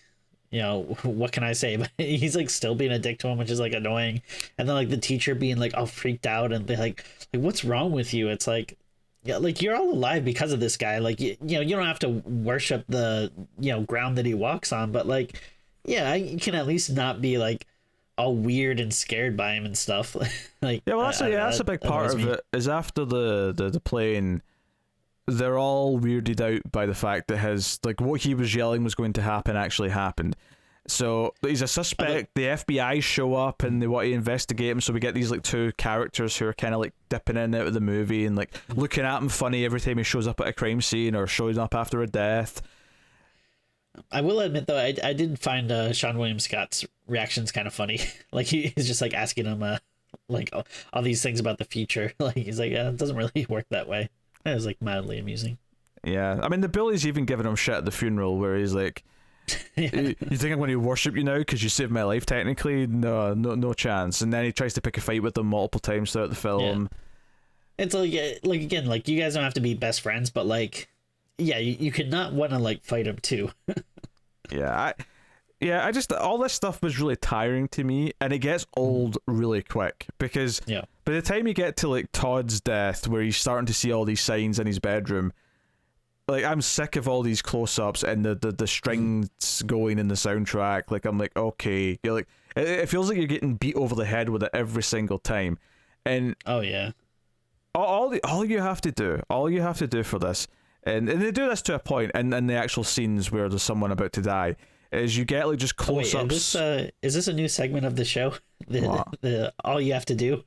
what can I say? But he's like still being a dick to him, which is like annoying. And then like the teacher being like all freaked out and they're like what's wrong with you? It's like, yeah, like you're all alive because of this guy. Like you don't have to worship the ground that he walks on, but like, yeah, you can at least not be like all weird and scared by him and stuff. Like, yeah, well, that's a big part of it. Is after the plane, they're all weirded out by the fact that like what he was yelling was going to happen actually happened. So he's a suspect. The FBI show up and they want to investigate him. So we get these like two characters who are kind of like dipping in and out of the movie and like looking at him funny every time he shows up at a crime scene or shows up after a death. I will admit though, I did find Seann William Scott's reactions kind of funny. Like he's just like asking him like all these things about the future. Like he's like, it doesn't really work that way. It was like mildly amusing. Yeah, I mean the bully's even giving him shit at the funeral where he's like, you think I'm going to worship you now because you saved my life? Technically, no chance. And then he tries to pick a fight with them multiple times throughout the film. Yeah. It's like again, like you guys don't have to be best friends, but like, yeah, you could not want to like fight him too. I just all this stuff was really tiring to me, and it gets old really quick because by the time you get to like Todd's death, where he's starting to see all these signs in his bedroom, like I'm sick of all these close-ups and the strings going in the soundtrack. Like I'm like, okay, you're like, it feels like you're getting beat over the head with it every single time, and oh yeah, all you have to do for this, and they do this to a point, and in the actual scenes where there's someone about to die, is you get like just close-ups. Is this a new segment of the show? The all you have to do.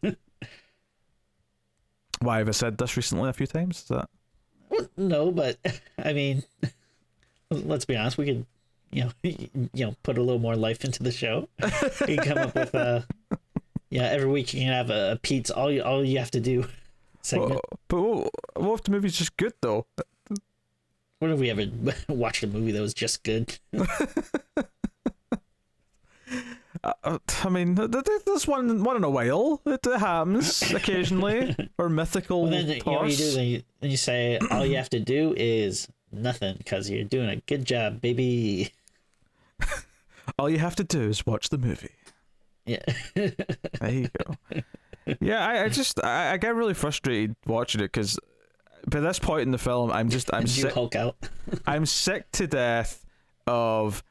Why have I said this recently a few times? Is that? Well, no, but I mean, let's be honest. We could, put a little more life into the show. You can come up with every week you can have a Pete's all you have to do segment. But what if the movie's just good though? When have we ever watched a movie that was just good? I mean, there's one in a while. It happens occasionally, or mythical. Well, then you know what you do. Then you say all you have to do is nothing because you're doing a good job, baby. All you have to do is watch the movie. Yeah. There you go. Yeah, I get really frustrated watching it because by this point in the film, I'm sick. Hulk out. I'm sick to death of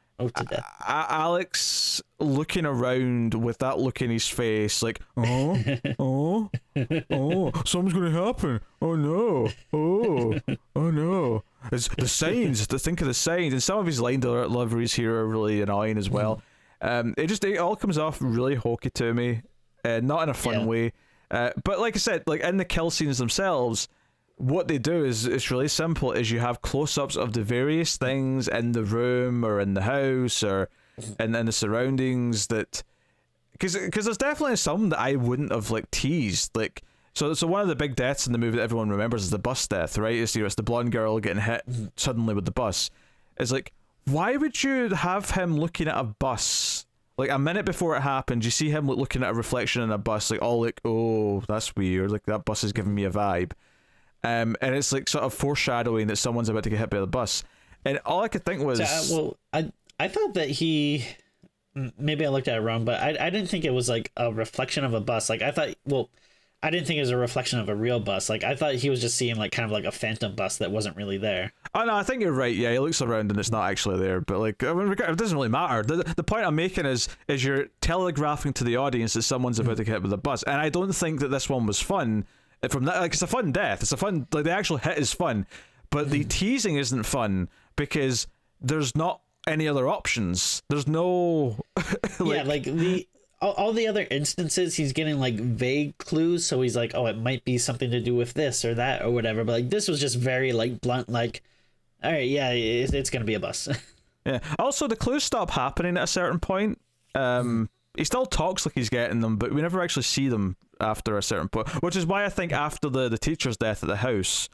Alex looking around with that look in his face, like, oh, something's gonna happen. Oh no. It's the signs. To think of the signs, and some of his line deliveries here are really annoying as well. It all comes off really hokey to me, not in a fun way. But like I said, like in the kill scenes themselves, what they do is it's really simple. Is you have close-ups of the various things in the room or in the house or in the surroundings that, because there's definitely some that I wouldn't have like teased. Like so one of the big deaths in the movie that everyone remembers is the bus death, right? It's the blonde girl getting hit suddenly with the bus. It's like, why would you have him looking at a bus? Like a minute before it happened, you see him looking at a reflection in a bus, like, oh, like, oh, that's weird. Like that bus is giving me a vibe. And it's like sort of foreshadowing that someone's about to get hit by the bus. And all I could think was... I thought that he... Maybe I looked at it wrong, but I didn't think it was like a reflection of a bus. Like I didn't think it was a reflection of a real bus. Like I thought he was just seeing like kind of like a phantom bus that wasn't really there. Oh no, I think you're right. Yeah, he looks around and it's not actually there. But like, I mean, it doesn't really matter. The point I'm making is you're telegraphing to the audience that someone's about to get hit with a bus. And I don't think that this one was fun. From that, like, it's a fun death. It's a fun, like, the actual hit is fun, but the teasing isn't fun because there's not any other options. There's no all the other instances he's getting like vague clues, so he's like, oh, it might be something to do with this or that or whatever. But like this was just very like blunt, like, all right, yeah, it's gonna be a bus. Yeah. Also, the clues stop happening at a certain point. He still talks like he's getting them, but we never actually see them after a certain point, which is why I think after the teacher's death at the house,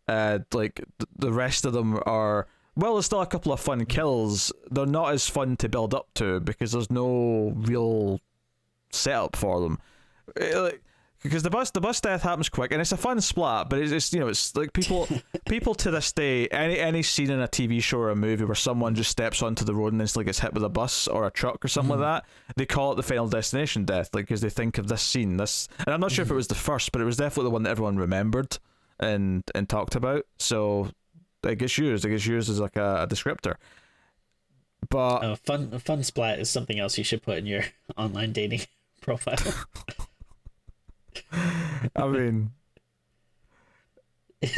like the rest of them are, well, there's still a couple of fun kills. They're not as fun to build up to because there's no real setup for them. Because the bus death happens quick and it's a fun splat, but it's it's like people to this day, any scene in a TV show or a movie where someone just steps onto the road and instantly gets hit with a bus or a truck or something like that, they call it the Final Destination death, like, because they think of this scene. And I'm not sure if it was the first, but it was definitely the one that everyone remembered and talked about. So it gets used as like a descriptor. But fun splat is something else you should put in your online dating profile. I mean, if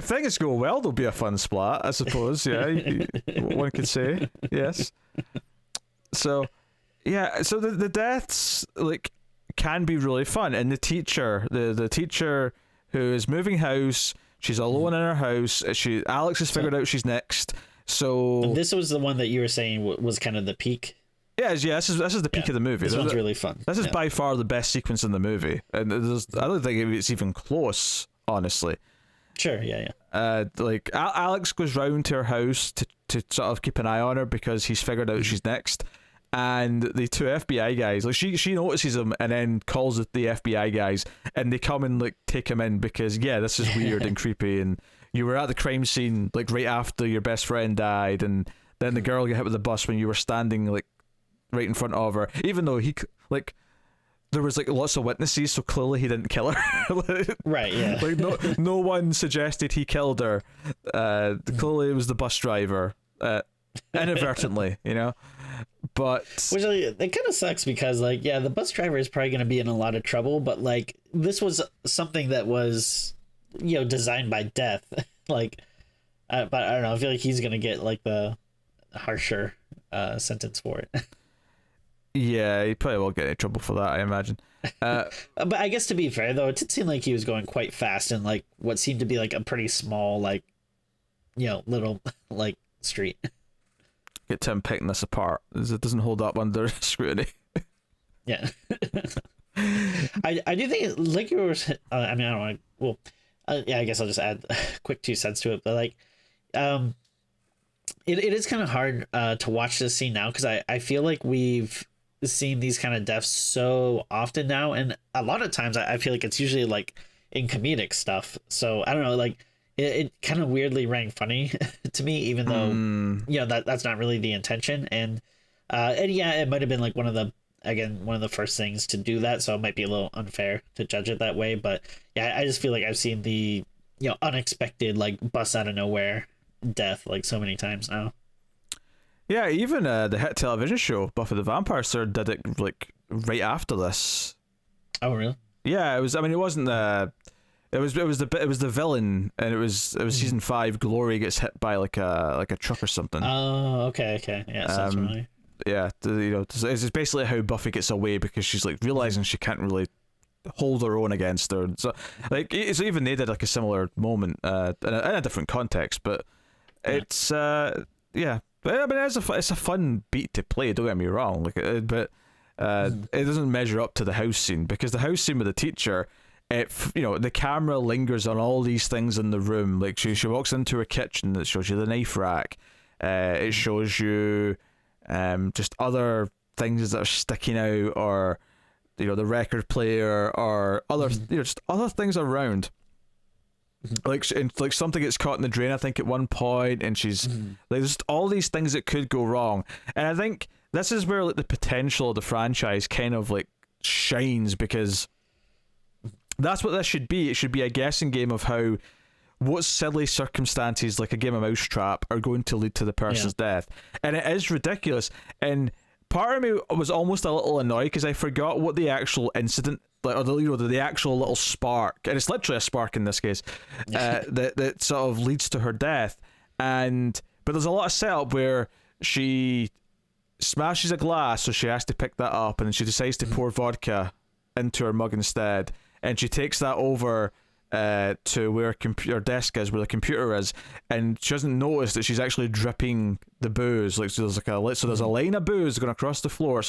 things go well, there'll be a fun splat, I suppose. Yeah, one could say yes. So, yeah. So the deaths like can be really fun, and the teacher who is moving house, she's alone in her house. Alex has figured out she's next. So this was the one that you were saying was kind of the peak. Yeah, this is the peak of the movie. This one's really fun. This is by far the best sequence in the movie, and I don't think it's even close, honestly. Sure, yeah. Like Alex goes round to her house to sort of keep an eye on her because he's figured out she's next, and the two FBI guys, like she notices him and then calls it the FBI guys, and they come and like take him in because this is weird and creepy, and you were at the crime scene like right after your best friend died, and then the girl got hit with the bus when you were standing like right in front of her, even though there was like lots of witnesses, so clearly he didn't kill her. Right, yeah. Like no one suggested he killed her. Clearly it was the bus driver, inadvertently, but which it kind of sucks because the bus driver is probably going to be in a lot of trouble, but like this was something that was designed by death. Like But I don't know. I feel like he's gonna get like the harsher sentence for it. Yeah, he probably won't get in trouble for that, I imagine. But I guess to be fair though, it did seem like he was going quite fast in like what seemed to be like a pretty small like, little like street. Get Tim picking this apart. It doesn't hold up under scrutiny. Yeah. I do think like you were. I mean, I don't want to. Well, yeah. I guess I'll just add a quick 2 cents to it. But like, it is kind of hard to watch this scene now because I feel like we've seen these kind of deaths so often now, and a lot of times I feel like it's usually like in comedic stuff. So I don't know, like it kind of weirdly rang funny to me, even though that's not really the intention. And yeah, it might have been like one of the first things to do that, so it might be a little unfair to judge it that way. But yeah, I just feel like I've seen the unexpected like bust out of nowhere death like so many times now. Yeah, even the hit television show Buffy the Vampire Slayer did it like right after this. Oh really? Yeah, it was. I mean, it wasn't the. It was the villain, and it was season 5. Glory gets hit by like a truck or something. Oh, okay, yeah, sounds familiar. Yeah, it's basically how Buffy gets away because she's like realizing she can't really hold her own against her. So like, even they did like a similar moment in a different context, but it's yeah. But I mean, it's a fun beat to play. Don't get me wrong, like, but it doesn't measure up to the house scene, because the house scene with the teacher, the camera lingers on all these things in the room. Like she walks into her kitchen, that shows you the knife rack. It shows you just other things that are sticking out, or the record player, or other just other things around. Like something gets caught in the drain, I think, at one point, and she's like, there's just all these things that could go wrong. And I think this is where like the potential of the franchise kind of like shines, because that's what this should be. It should be a guessing game of how what silly circumstances, like a game of Mousetrap, are going to lead to the person's death. And it is ridiculous. And part of me was almost a little annoyed because I forgot what the actual incident, or the actual little spark, and it's literally a spark in this case, that sort of leads to her death. But there's a lot of setup where she smashes a glass, so she has to pick that up, and then she decides to pour vodka into her mug instead, and she takes that over to where her desk is, where the computer is, and she doesn't notice that she's actually dripping the booze. Like, so there's a line of booze going across the floor.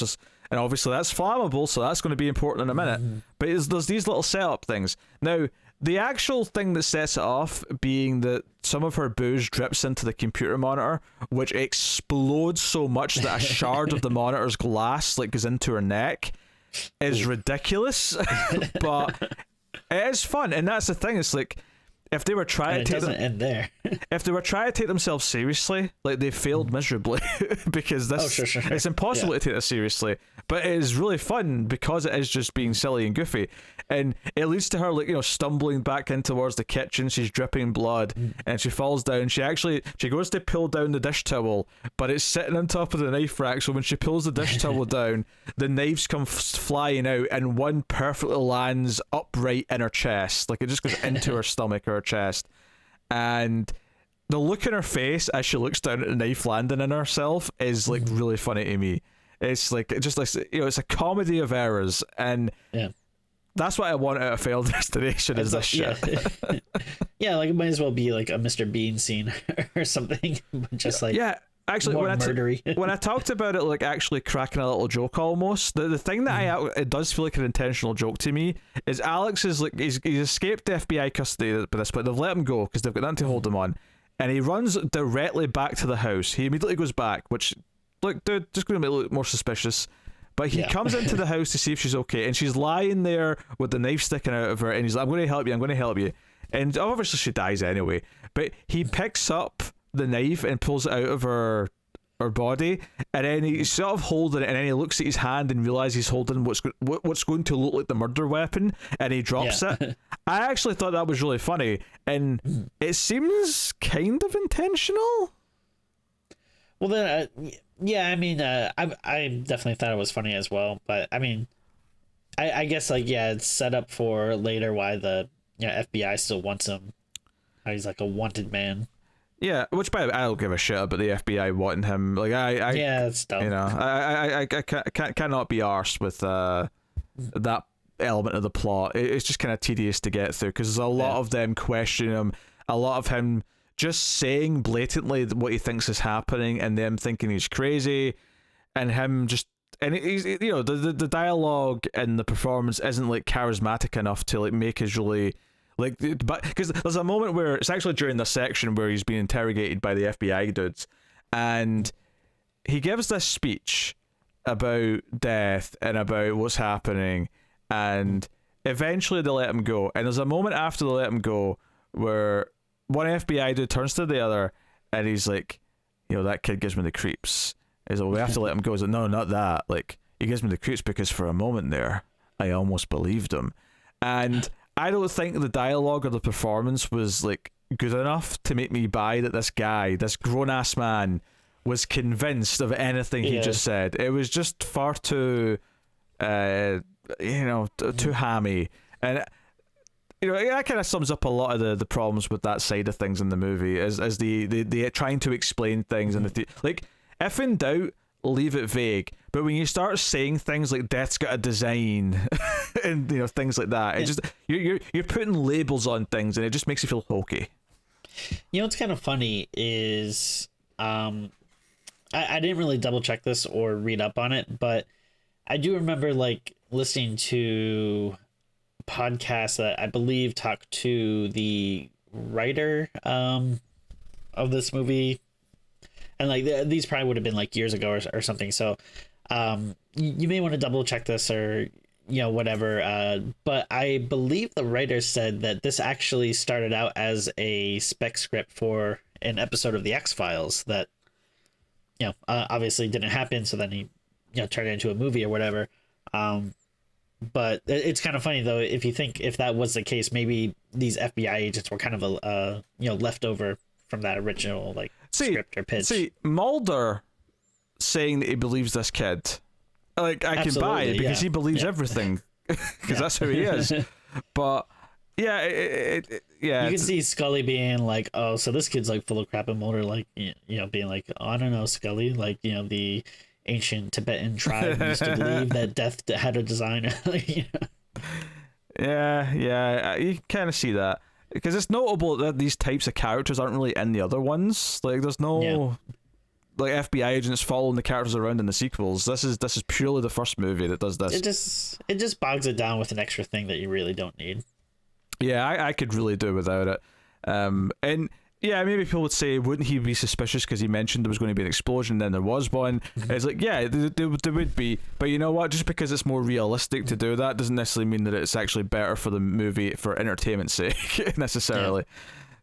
And obviously that's flammable, so that's going to be important in a minute. But there's these little setup things. Now, the actual thing that sets it off being that some of her booze drips into the computer monitor, which explodes so much that a shard of the monitor's glass like goes into her neck, is ridiculous. But it is fun, and that's the thing. It's like, if they were trying to take end there. If they were trying to take themselves seriously, like, they failed miserably, because this it's impossible to take this seriously. But it is really fun because it is just being silly and goofy, and it leads to her like stumbling back in towards the kitchen. She's dripping blood, and she falls down. She goes to pull down the dish towel, but it's sitting on top of the knife rack. So when she pulls the dish towel down, the knives come flying out, and one perfectly lands upright in her chest. Like, it just goes into her stomach or her chest. And the look in her face as she looks down at the knife landing in herself is like really funny to me. It's like, it's a comedy of errors, and that's what I want out of Fatal Destination, is this shit. Yeah, like, it might as well be like a Mr. Bean scene or something, but just like actually, more when I talked about it, like actually cracking a little joke almost, the thing that it does feel like an intentional joke to me is Alex is like, he's escaped the FBI custody by this point. They've let him go because they've got nothing to hold him on, and he runs directly back to the house. He immediately goes back, which, like, dude, just going to make it look more suspicious. But he comes into the house to see if she's okay, and she's lying there with the knife sticking out of her, and he's like, I'm going to help you. And obviously she dies anyway, but he picks up the knife and pulls it out of her body, and then he's sort of holding it, and then he looks at his hand and realizes he's holding what's going to look like the murder weapon, and he drops it. I actually thought that was really funny, and it seems kind of intentional. Well, then, I mean, I definitely thought it was funny as well, but I mean, I guess, like, it's set up for later why the FBI still wants him. How he's like a wanted man. Yeah, which by the way, I don't give a shit about the FBI wanting him. Like yeah, it's dumb. You know, I cannot be arsed with that element of the plot. It's just kind of tedious to get through because there's a lot of them questioning him, a lot of him just saying blatantly what he thinks is happening, and them thinking he's crazy, and him just. And he's, you know, the dialogue and the performance isn't like charismatic enough to like make us really like, but because there's a moment where it's actually during the section where he's being interrogated by the FBI dudes, and he gives this speech about death and about what's happening, and eventually they let him go. And there's a moment after they let him go where one FBI dude turns to the other, and he's like, you know, that kid gives me the creeps. He's like, well, we have to let him go. He's like, no, not that. Like, he gives me the creeps because for a moment there, I almost believed him. And I don't think the dialogue or the performance was like good enough to make me buy that this guy, this grown-ass man, was convinced of anything he just said. It was just far too, too hammy. And, you know, that kind of sums up a lot of the problems with that side of things in the movie, as the trying to explain things and like, if in doubt, leave it vague. But when you start saying things like "death's got a design" and you know things like that, it just you're putting labels on things, and it just makes you feel hokey. You know what's kind of funny is I didn't really double check this or read up on it, but I do remember like listening to podcasts that I believe talk to the writer of this movie. And like these probably would have been like years ago or something. So you may want to double check this or, you know, whatever. But I believe the writer said that this actually started out as a spec script for an episode of The X-Files that, you know, obviously didn't happen. So then he, you know, turned it into a movie or whatever. But it's kind of funny, though, if that was the case, maybe these FBI agents were kind of left over from that original like script or pitch. See, Mulder saying that he believes this kid, like I can buy it because he believes everything, because that's who he is. But yeah, you can see Scully being like, oh, so this kid's like full of crap, and Mulder like, you know, being like, oh, I don't know, Scully, like, you know, the ancient Tibetan tribe used to believe that death had a design. You know? Yeah, you kind of see that. Because it's notable that these types of characters aren't really in the other ones. Like, there's no like FBI agents following the characters around in the sequels. This is purely the first movie that does this. It just bogs it down with an extra thing that you really don't need. Yeah, I could really do without it. And yeah, maybe people would say, wouldn't he be suspicious because he mentioned there was going to be an explosion and then there was one? It's like, yeah, there would be. But you know what? Just because it's more realistic to do that doesn't necessarily mean that it's actually better for the movie for entertainment's sake, necessarily. Yeah.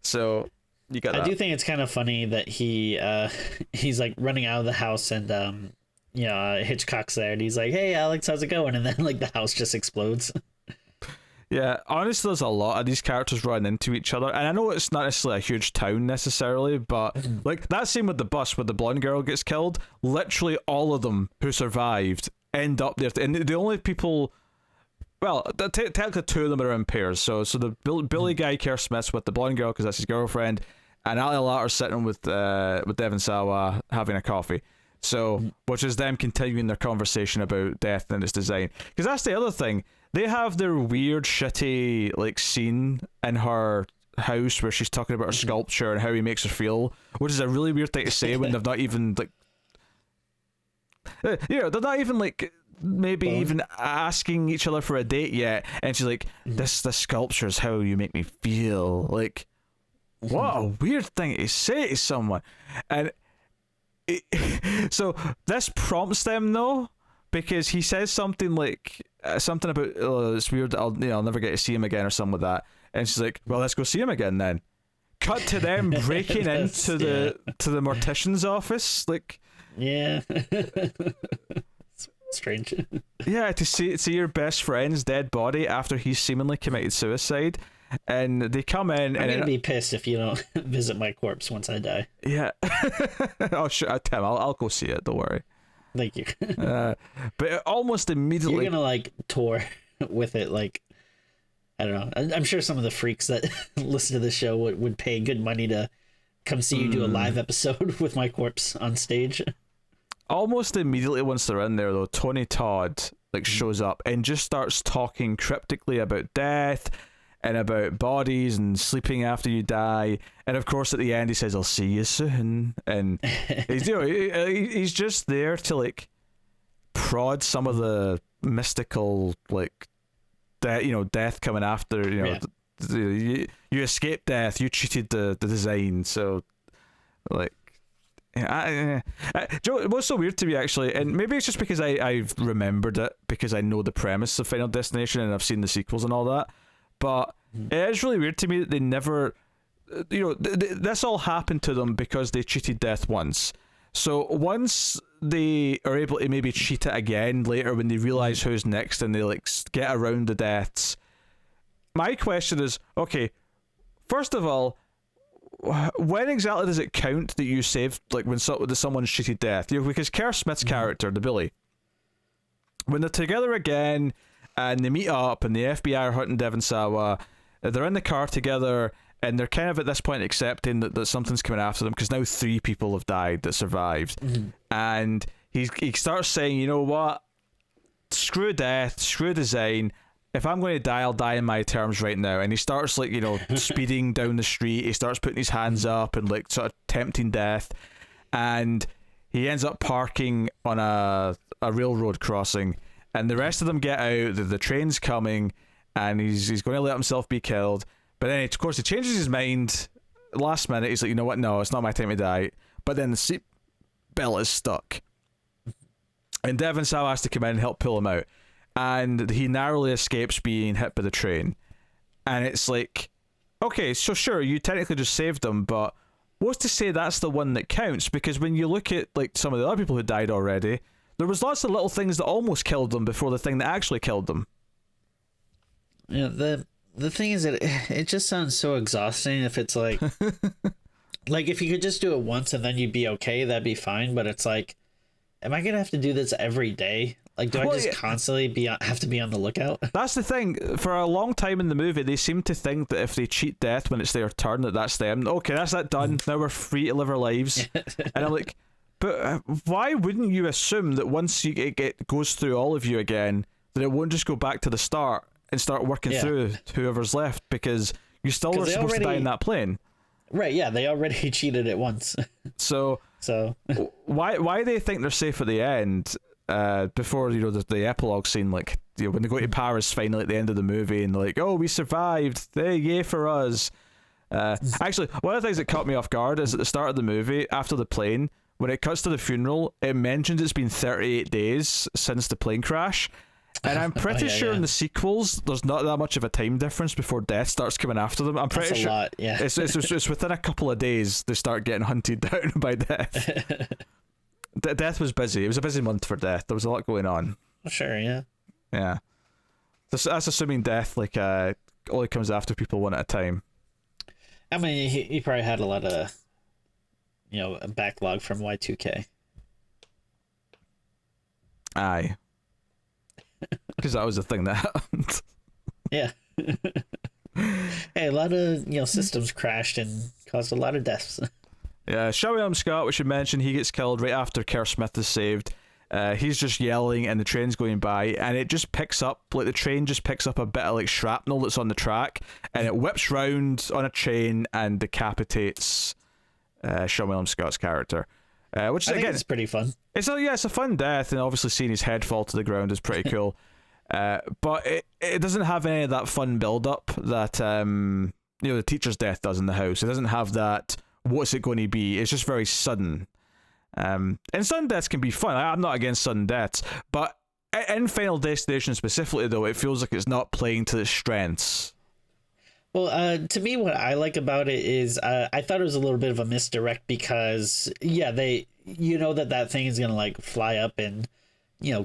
So you got that. I do think it's kind of funny that he's like running out of the house and Hitchcock's there and he's like, hey, Alex, how's it going? And then like the house just explodes. Yeah, honestly, there's a lot of these characters running into each other, and I know it's not necessarily a huge town necessarily, but like that scene with the bus where the blonde girl gets killed, literally all of them who survived end up there, and the only people, well, technically two of them are in pairs. So the Billy guy, Kerr Smith's with the blonde girl because that's his girlfriend, and Ali Larter sitting with Devon Sawa having a coffee. So, which is them continuing their conversation about death and its design, because that's the other thing. They have their weird, shitty, like, scene in her house where she's talking about her sculpture and how he makes her feel, which is a really weird thing to say when they've not even, like... they're not even, like, maybe even asking each other for a date yet, and she's like, this sculpture is how you make me feel. Like, what a weird thing to say to someone. And so this prompts them, though, because he says something like something about, oh, it's weird, I'll never get to see him again or something like that, and she's like, well, let's go see him again then. Cut to them breaking into the mortician's office, like, yeah. Strange. Yeah, to see your best friend's dead body after he's seemingly committed suicide, and they come in. I'm gonna be pissed if you don't visit my corpse once I die. Yeah. Oh, sure, Tim, I'll go see it. Don't worry. Thank you. But it almost immediately, you're gonna like tour with it, like, I don't know. I'm sure some of the freaks that listen to the show would pay good money to come see you do a live episode with my corpse on stage. Almost immediately once they're in there, though, Tony Todd like shows up and just starts talking cryptically about death and about bodies and sleeping after you die. And of course, at the end, he says, "I'll see you soon." And he's, he's just there to like prod some of the mystical like death coming after you escaped death, you cheated the design, so like Joe, what's so weird to me actually, and maybe it's just because I've remembered it because I know the premise of Final Destination and I've seen the sequels and all that, but it is really weird to me that they never this all happened to them because they cheated death once. So once they are able to maybe cheat it again later when they realize who's next and they like get around the deaths, my question is, okay, first of all, when exactly does it count that you saved, like when someone's cheated death? Because Kerr Smith's character, the Billy, when they're together again and they meet up and the FBI are hunting Devon Sawa, they're in the car together and they're kind of at this point accepting that something's coming after them because now 3 people have died that survived. And he starts saying, you know what, screw death, screw design, if I'm going to die, I'll die in my terms right now. And he starts like, speeding down the street. He starts putting his hands up and like sort of tempting death. And he ends up parking on a railroad crossing. And the rest of them get out. The train's coming, and he's going to let himself be killed. But then, of course, he changes his mind. Last minute, he's like, you know what? No, it's not my time to die. But then the seat belt is stuck. And Devon Sawa has to come in and help pull him out. And he narrowly escapes being hit by the train. And it's like, okay, so sure, you technically just saved him, but what's to say that's the one that counts? Because when you look at like some of the other people who died already, there was lots of little things that almost killed them before the thing that actually killed them. Yeah, the thing is that it just sounds so exhausting if it's like like if you could just do it once and then you'd be okay, that'd be fine, but it's like, am I gonna have to do this every day? Like, do I just constantly have to be on the lookout? That's the thing. For a long time in the movie, they seem to think that if they cheat death when it's their turn, that's them. Okay, that's that done. Now we're free to live our lives. And I'm like, but why wouldn't you assume that once it goes through all of you again, that it won't just go back to the start and start working through whoever's left? Because you still were supposed to die in that plane. Right, yeah, they already cheated it once. So why they think they're safe at the end? Before the epilogue scene, like when they go to Paris finally at the end of the movie and they're like, oh, we survived, yay for us. Actually, one of the things that caught me off guard is at the start of the movie, after the plane, when it cuts to the funeral, it mentions it's been 38 days since the plane crash, and I'm pretty sure in the sequels there's not that much of a time difference before death starts coming after them. I'm pretty sure lot, yeah. it's within a couple of days they start getting hunted down by death. Death was busy. It was a busy month for death. There was a lot going on. Sure, yeah. Yeah. That's assuming death like only comes after people one at a time. I mean, he probably had a lot of, a backlog from Y2K. Aye. Because that was the thing that happened. Yeah. Hey, a lot of, systems crashed and caused a lot of deaths. Yeah, Seann Scott, we should mention, he gets killed right after Kerr Smith is saved. He's just yelling and the train's going by, and it just picks up, like the train just picks up a bit of like shrapnel that's on the track, and it whips round on a train and decapitates Seann Scott's character. Which I think it's pretty fun. It's a fun death, and obviously seeing his head fall to the ground is pretty cool. But it doesn't have any of that fun build up that the teacher's death does in the house. It doesn't have that. What's it going to be? It's just very sudden. And sudden deaths can be fun. I'm not against sudden deaths, but in Final Destination specifically, though, it feels like it's not playing to its strengths. Well, to me, what I like about it is I thought it was a little bit of a misdirect because, that thing is gonna like fly up and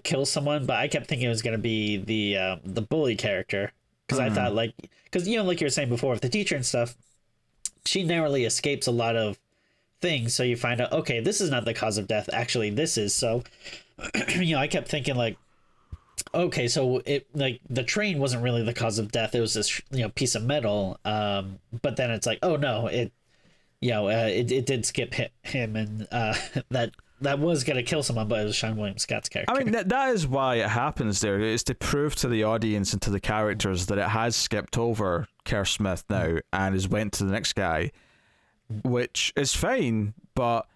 kill someone, but I kept thinking it was gonna be the bully character because I thought like like you were saying before with the teacher and stuff. She narrowly escapes a lot of things, so you find out, okay, this is not the cause of death, actually this is. So I kept thinking like, okay, so it like the train wasn't really the cause of death, it was this piece of metal, but then it's like, oh no, Yeah, it did skip him, and that was gonna kill someone, but it was Seann William Scott's character. I mean, that is why it happens there. It's to prove to the audience and to the characters that it has skipped over Kerr Smith now and has went to the next guy, which is fine, but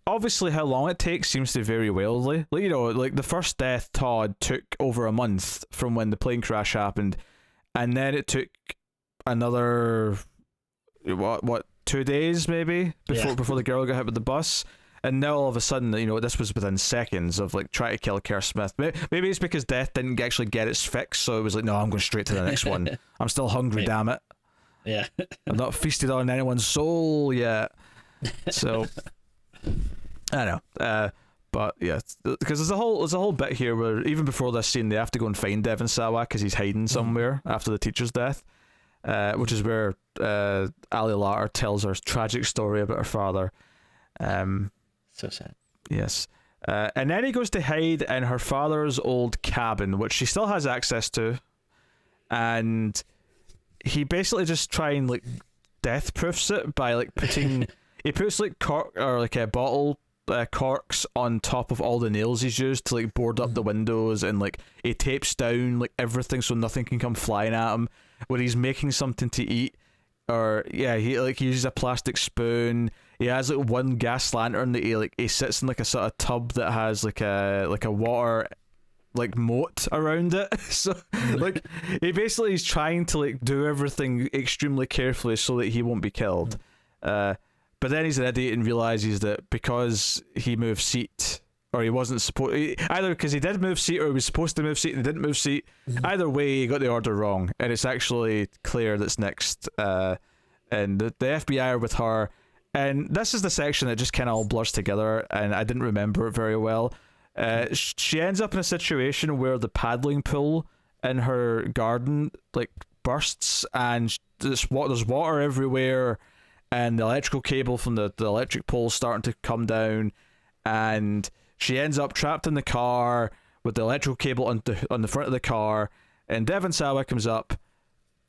obviously how long it takes seems to vary wildly. Like, you know, like the first death, Todd, took over a month from when the plane crash happened, and then it took another, what 2 days maybe before the girl got hit with the bus. And now all of a sudden, you know, this was within seconds of like trying to kill Kerr Smith. Maybe it's because death didn't actually get its fix, so it was like, no, I'm going straight to the next one. I'm still hungry, damn it. Yeah. I've not feasted on anyone's soul yet. So I don't know. But yeah, because there's a whole bit here where even before this scene, they have to go and find Devon Sawa because he's hiding somewhere after the teacher's death, which is where Ali Larter tells her tragic story about her father. So sad. Yes. And then he goes to hide in her father's old cabin, which she still has access to. And he basically just try and like death proofs it by like putting he puts like cork or like a bottle corks on top of all the nails he's used to like board up the windows, and like he tapes down like everything so nothing can come flying at him. When he's making something to eat, or he uses a plastic spoon. He has like one gas lantern that he sits in like a sort of tub that has like a water like moat around it. So like he basically is trying to like do everything extremely carefully so that he won't be killed. But then he's an idiot and realizes that because he moved seat, or he wasn't supposed, either because he did move seat or he was supposed to move seat and he didn't move seat. Either way, he got the order wrong, and it's actually Claire that's next. And the FBI are with her. And this is the section that just kind of all blurs together, and I didn't remember it very well. She ends up in a situation where the paddling pool in her garden like bursts, and there's water everywhere, and the electrical cable from the electric pole starting to come down, and she ends up trapped in the car with the electrical cable on the front of the car, and Devon Sawa comes up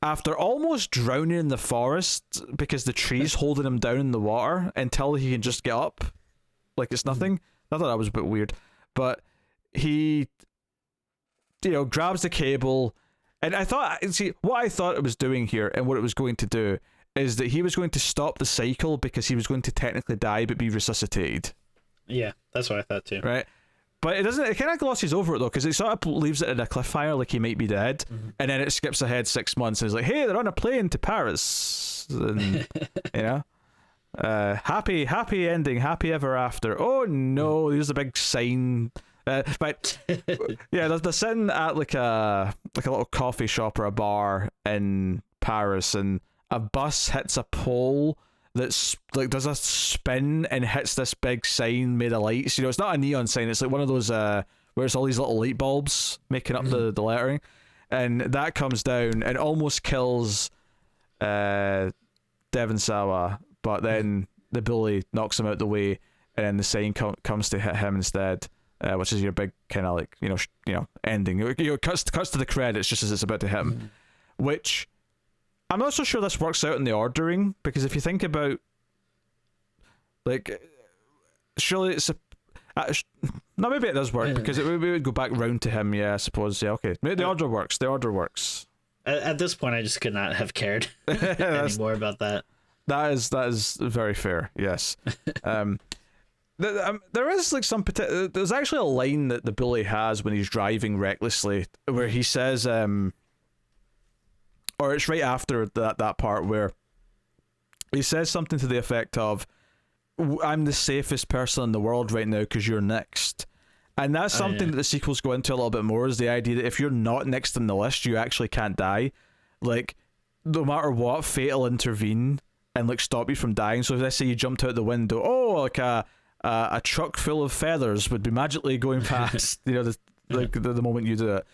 after almost drowning in the forest because the tree's holding him down in the water until he can just get up like it's nothing. I thought that was a bit weird, but he, you know, grabs the cable, and what I thought it was doing here and what it was going to do is that he was going to stop the cycle because he was going to technically die but be resuscitated. Yeah, that's what I thought too. Right? But it kind of glosses over it though, because it sort of leaves it at a cliffhanger, like he might be dead, and then it skips ahead 6 months and is like, hey, they're on a plane to Paris, and you know, happy ending, happy ever after. Oh no, there's a big sign. But yeah, they're sitting at like a little coffee shop or a bar in Paris, and a bus hits a pole that's like does a spin and hits this big sign made of lights. You know, it's not a neon sign, it's like one of those where it's all these little light bulbs making up the lettering, and that comes down and almost kills Devon Sawa, but then the bully knocks him out the way, and then the sign comes to hit him instead, which is your big kind of like you know ending. You know, cuts to the credits just as it's about to hit him, which I'm not so sure this works out in the ordering, because if you think about, like, surely it's no, maybe it does work because we would go back round to him. Yeah, I suppose. Yeah, okay. Maybe the order works. The order works. At this point, I just could not have cared anymore about that. That is very fair. Yes. There is like there's actually a line that the bully has when he's driving recklessly, where he says, or it's right after that part where he says something to the effect of, I'm the safest person in the world right now because you're next. And that's something that the sequels go into a little bit more, is the idea that if you're not next in the list, you actually can't die. Like, no matter what, fate will intervene and like stop you from dying. So if let's say you jumped out the window, like a truck full of feathers would be magically going past, you know, the moment you do it.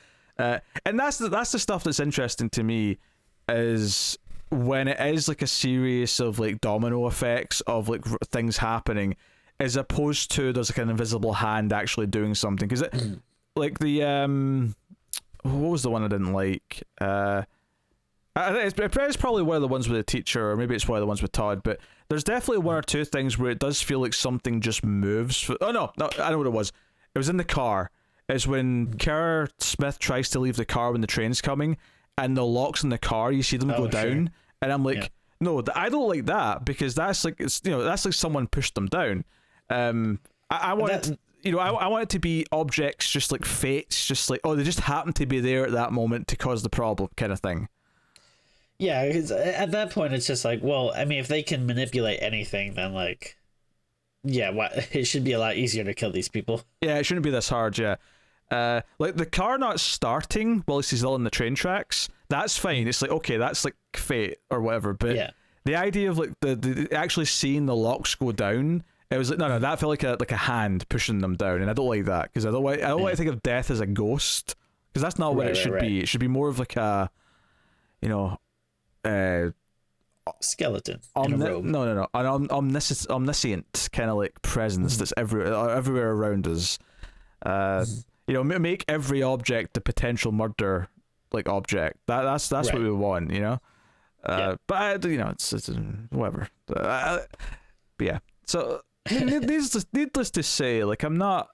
And that's the stuff that's interesting to me, is when it is like a series of like domino effects of like things happening, as opposed to there's like an invisible hand actually doing something. Because it like the what was the one I didn't like, It's probably one of the ones with the teacher, or maybe it's one of the ones with Todd, but there's definitely one or two things where it does feel like something just moves. Oh, no, I know what it was. It was in the car. It's when Kerr Smith tries to leave the car when the train's coming, and the locks in the car, you see them go down, and I'm like, no, I don't like that, because that's like, that's like someone pushed them down. I want it, I want it to be objects, just like fates, just like, oh, they just happen to be there at that moment to cause the problem, kind of thing. Yeah, because at that point it's just like, well, I mean, if they can manipulate anything, then like, yeah, it should be a lot easier to kill these people. Yeah, it shouldn't be this hard. Yeah, like the car not starting while he's still in the train tracks, that's fine. It's like, okay, that's like fate or whatever. But the idea of like the actually seeing the locks go down, it was like, no, that felt like a hand pushing them down, and I don't like that, because I don't want to think of death as a ghost, because that's not what it should be. It should be more of like a, skeleton in a robe. No, an omniscient kind of like presence that's everywhere around us. Make every object the potential murder like object. That's what we want. But it's whatever. But yeah. So needless to say, like, I'm not.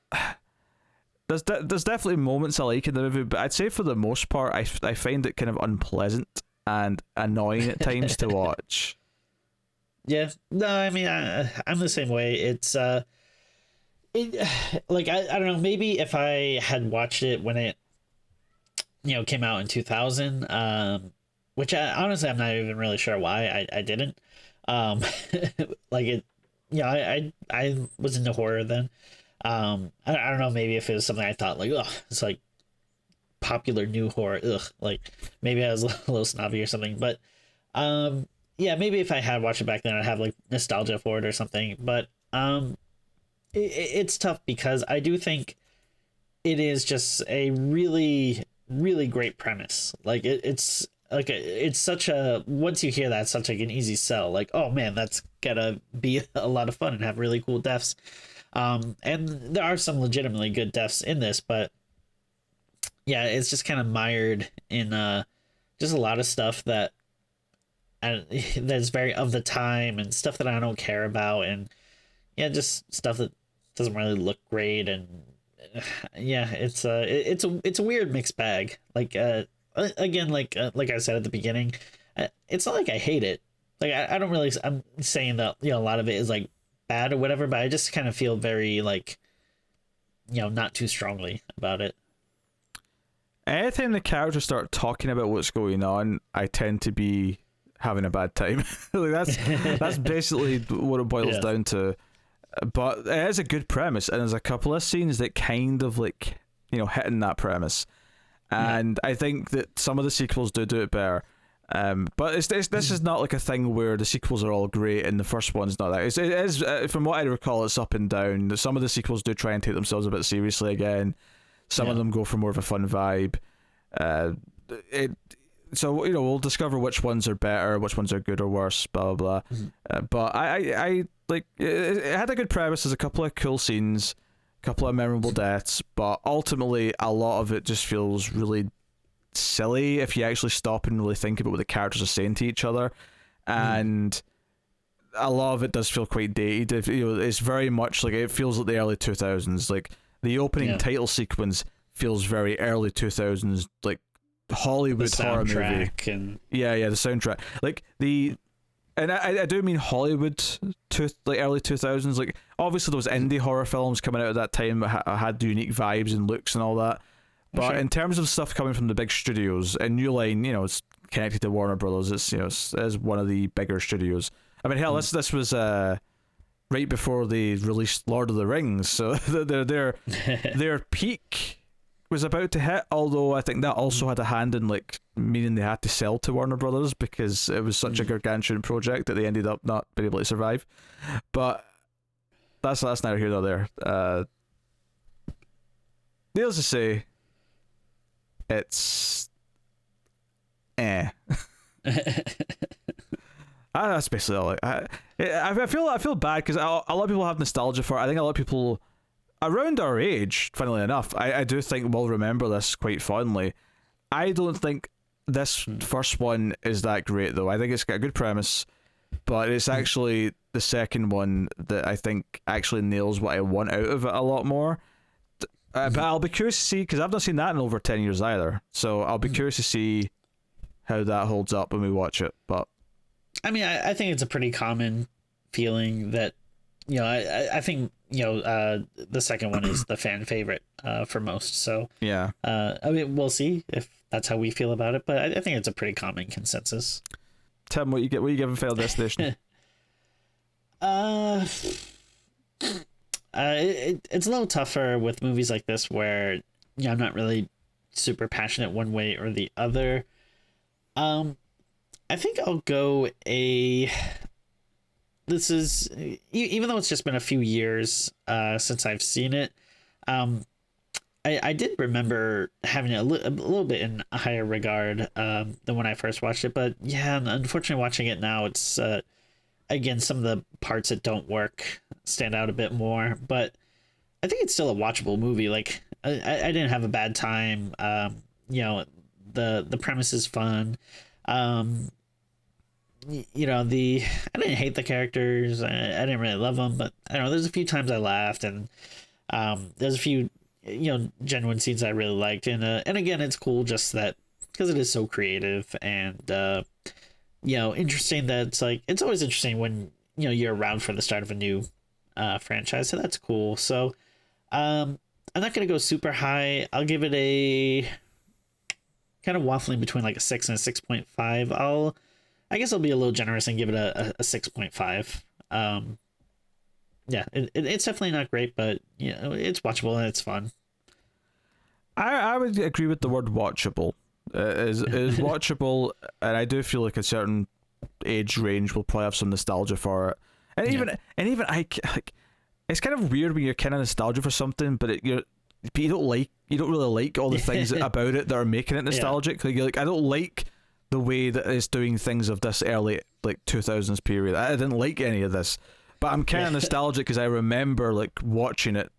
There's definitely moments I like in the movie, but I'd say for the most part, I find it kind of unpleasant and annoying at times to watch. Yeah, no, I mean, I'm the same way. It's like, I don't know, maybe if I had watched it when it came out in 2000, which honestly I'm not even really sure why I didn't, like it, I was into horror then. I don't know, maybe if it was something I thought like, oh, it's like popular new horror, like maybe I was a little snobby or something, but maybe if I had watched it back then, I'd have like nostalgia for it or something. But it's tough, because I do think it is just a really, really great premise. Like it's like it's such a, once you hear that, it's such like an easy sell. Like, oh man, that's gonna be a lot of fun and have really cool deaths. And there are some legitimately good deaths in this, but yeah, it's just kind of mired in just a lot of stuff that's very of the time, and stuff that I don't care about, and just stuff that doesn't really look great, and it's a weird mixed bag. Like again, like I said at the beginning, it's not like I hate it. Like I don't really. I'm saying that a lot of it is like bad or whatever, but I just kind of feel very like not too strongly about it. Anytime the characters start talking about what's going on, I tend to be having a bad time. Like that's basically what it boils down to. But it is a good premise, and there's a couple of scenes that kind of like hitting that premise, and I think that some of the sequels do it better. But this is not like a thing where the sequels are all great and the first one's not that. It is from what I recall, it's up and down. Some of the sequels do try and take themselves a bit seriously again. Some of them go for more of a fun vibe. So we'll discover which ones are better, which ones are good or worse, blah blah blah. But I like it had a good premise. There's a couple of cool scenes, a couple of memorable deaths, but ultimately a lot of it just feels really silly if you actually stop and really think about what the characters are saying to each other, and a lot of it does feel quite dated. It's very much like, it feels like the early 2000s. Like the opening title sequence feels very early 2000s, like Hollywood horror movie. And the soundtrack, like and I do mean Hollywood like early 2000s. Like obviously there was indie horror films coming out at that time that had unique vibes and looks and all that. But in terms of stuff coming from the big studios, and New Line, it's connected to Warner Brothers. It's it's one of the bigger studios. I mean, hell, this was right before they released Lord of the Rings, so their peak was about to hit. Although I think that also had a hand in like meaning they had to sell to Warner Brothers, because it was such a gargantuan project that they ended up not being able to survive. But that's neither here nor there. Needless to say, it's that's basically all. I feel bad because a lot of people have nostalgia for it. I think a lot of people around our age, funnily enough, I do think will remember this quite fondly. I don't think this first one is that great, though. I think it's got a good premise, but it's actually the second one that I think actually nails what I want out of it a lot more. But I'll be curious to see, because I've not seen that in over 10 years either. So I'll be curious to see how that holds up when we watch it. But I mean, I think it's a pretty common feeling that, I think, the second one is the fan favorite for most. So yeah, I mean, we'll see if that's how we feel about it. But I think it's a pretty common consensus. Tim, what you giving Failed Destination? It's a little tougher with movies like this where I'm not really super passionate one way or the other. I think I'll go this is, even though it's just been a few years since I've seen it, I did remember having it a little bit in a higher regard than when I first watched it. But yeah, unfortunately watching it now, it's again, some of the parts that don't work stand out a bit more. But I think it's still a watchable movie. Like, I didn't have a bad time. The premise is fun. I didn't hate the characters. I didn't really love them, but I don't know. There's a few times I laughed, and there's a few genuine scenes I really liked, and again, it's cool just that because it is so creative and interesting. That it's always interesting when you're around for the start of a new franchise, so that's cool. So I'm not gonna go super high. I'll give it a kind of waffling between like a 6 and a 6.5. I guess I'll be a little generous and give it a 6.5. It's definitely not great, but it's watchable and it's fun. I would agree with the word watchable. Is watchable, and I do feel like a certain age range will probably have some nostalgia for it. And even it's kind of weird when you're kind of nostalgia for something, but you don't really like all the things about it that are making it nostalgic. Yeah. Like I don't like the way that it's doing things of this early 2000s period. I didn't like any of this, but I'm kind of nostalgic because I remember watching it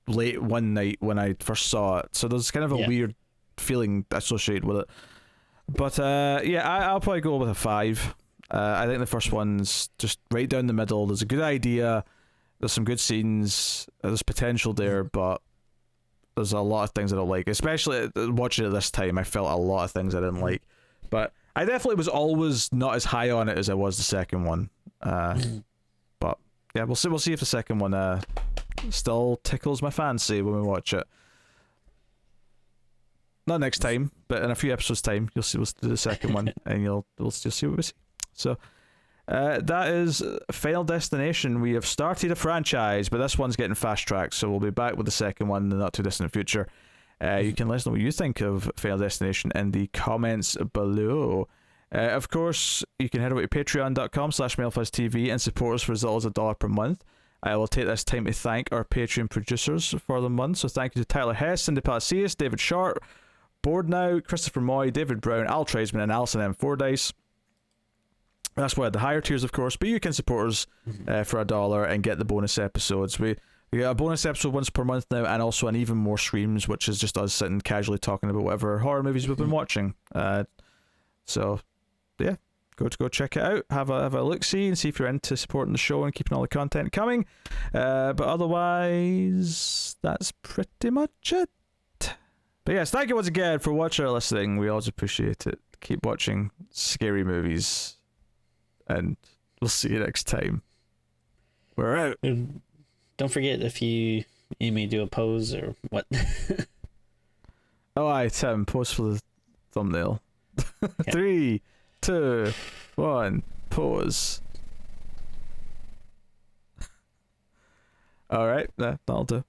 late one night when I first saw it, so there's kind of a weird feeling associated with it. But I'll probably go with a 5. I think the first one's just right down the middle. There's a good idea, there's some good scenes, there's potential there, but there's a lot of things I don't like, especially watching it this time. I felt a lot of things I didn't like. But I definitely was always not as high on it as I was the second one. But yeah, we'll see if the second one still tickles my fancy when we watch it. Not next time, but in a few episodes' time, you'll see we'll do the second one, and we'll see what we see. So that is Final Destination. We have started a franchise, but this one's getting fast tracked, so we'll be back with the second one in the not too distant future. You can let us know what you think of Final Destination in the comments below. Of course, you can head over to patreon.com/MailFuzzTV and support us for as little as $1 per month. I will take this time to thank our Patreon producers for the month. So thank you to Tyler Hess, Cindy Palacios, David Sharp, Board Now, Christopher Moy, David Brown, Al Tradesman, and Alison M. Fordyce. That's why the higher tiers, of course, but you can support us for $1 and get the bonus episodes. We get a bonus episode once per month now, and also an even more streams, which is just us sitting casually talking about whatever horror movies we've been watching. So yeah, go check it out. Have a look see and see if you're into supporting the show and keeping all the content coming. But otherwise, that's pretty much it. But yes, thank you once again for watching or listening. We always appreciate it. Keep watching scary movies, and we'll see you next time. We're out. And don't forget, if you may do a pose or what. Oh, aye, Tim, pose for the thumbnail. 3, 2, 1, pause. Alright, that'll do.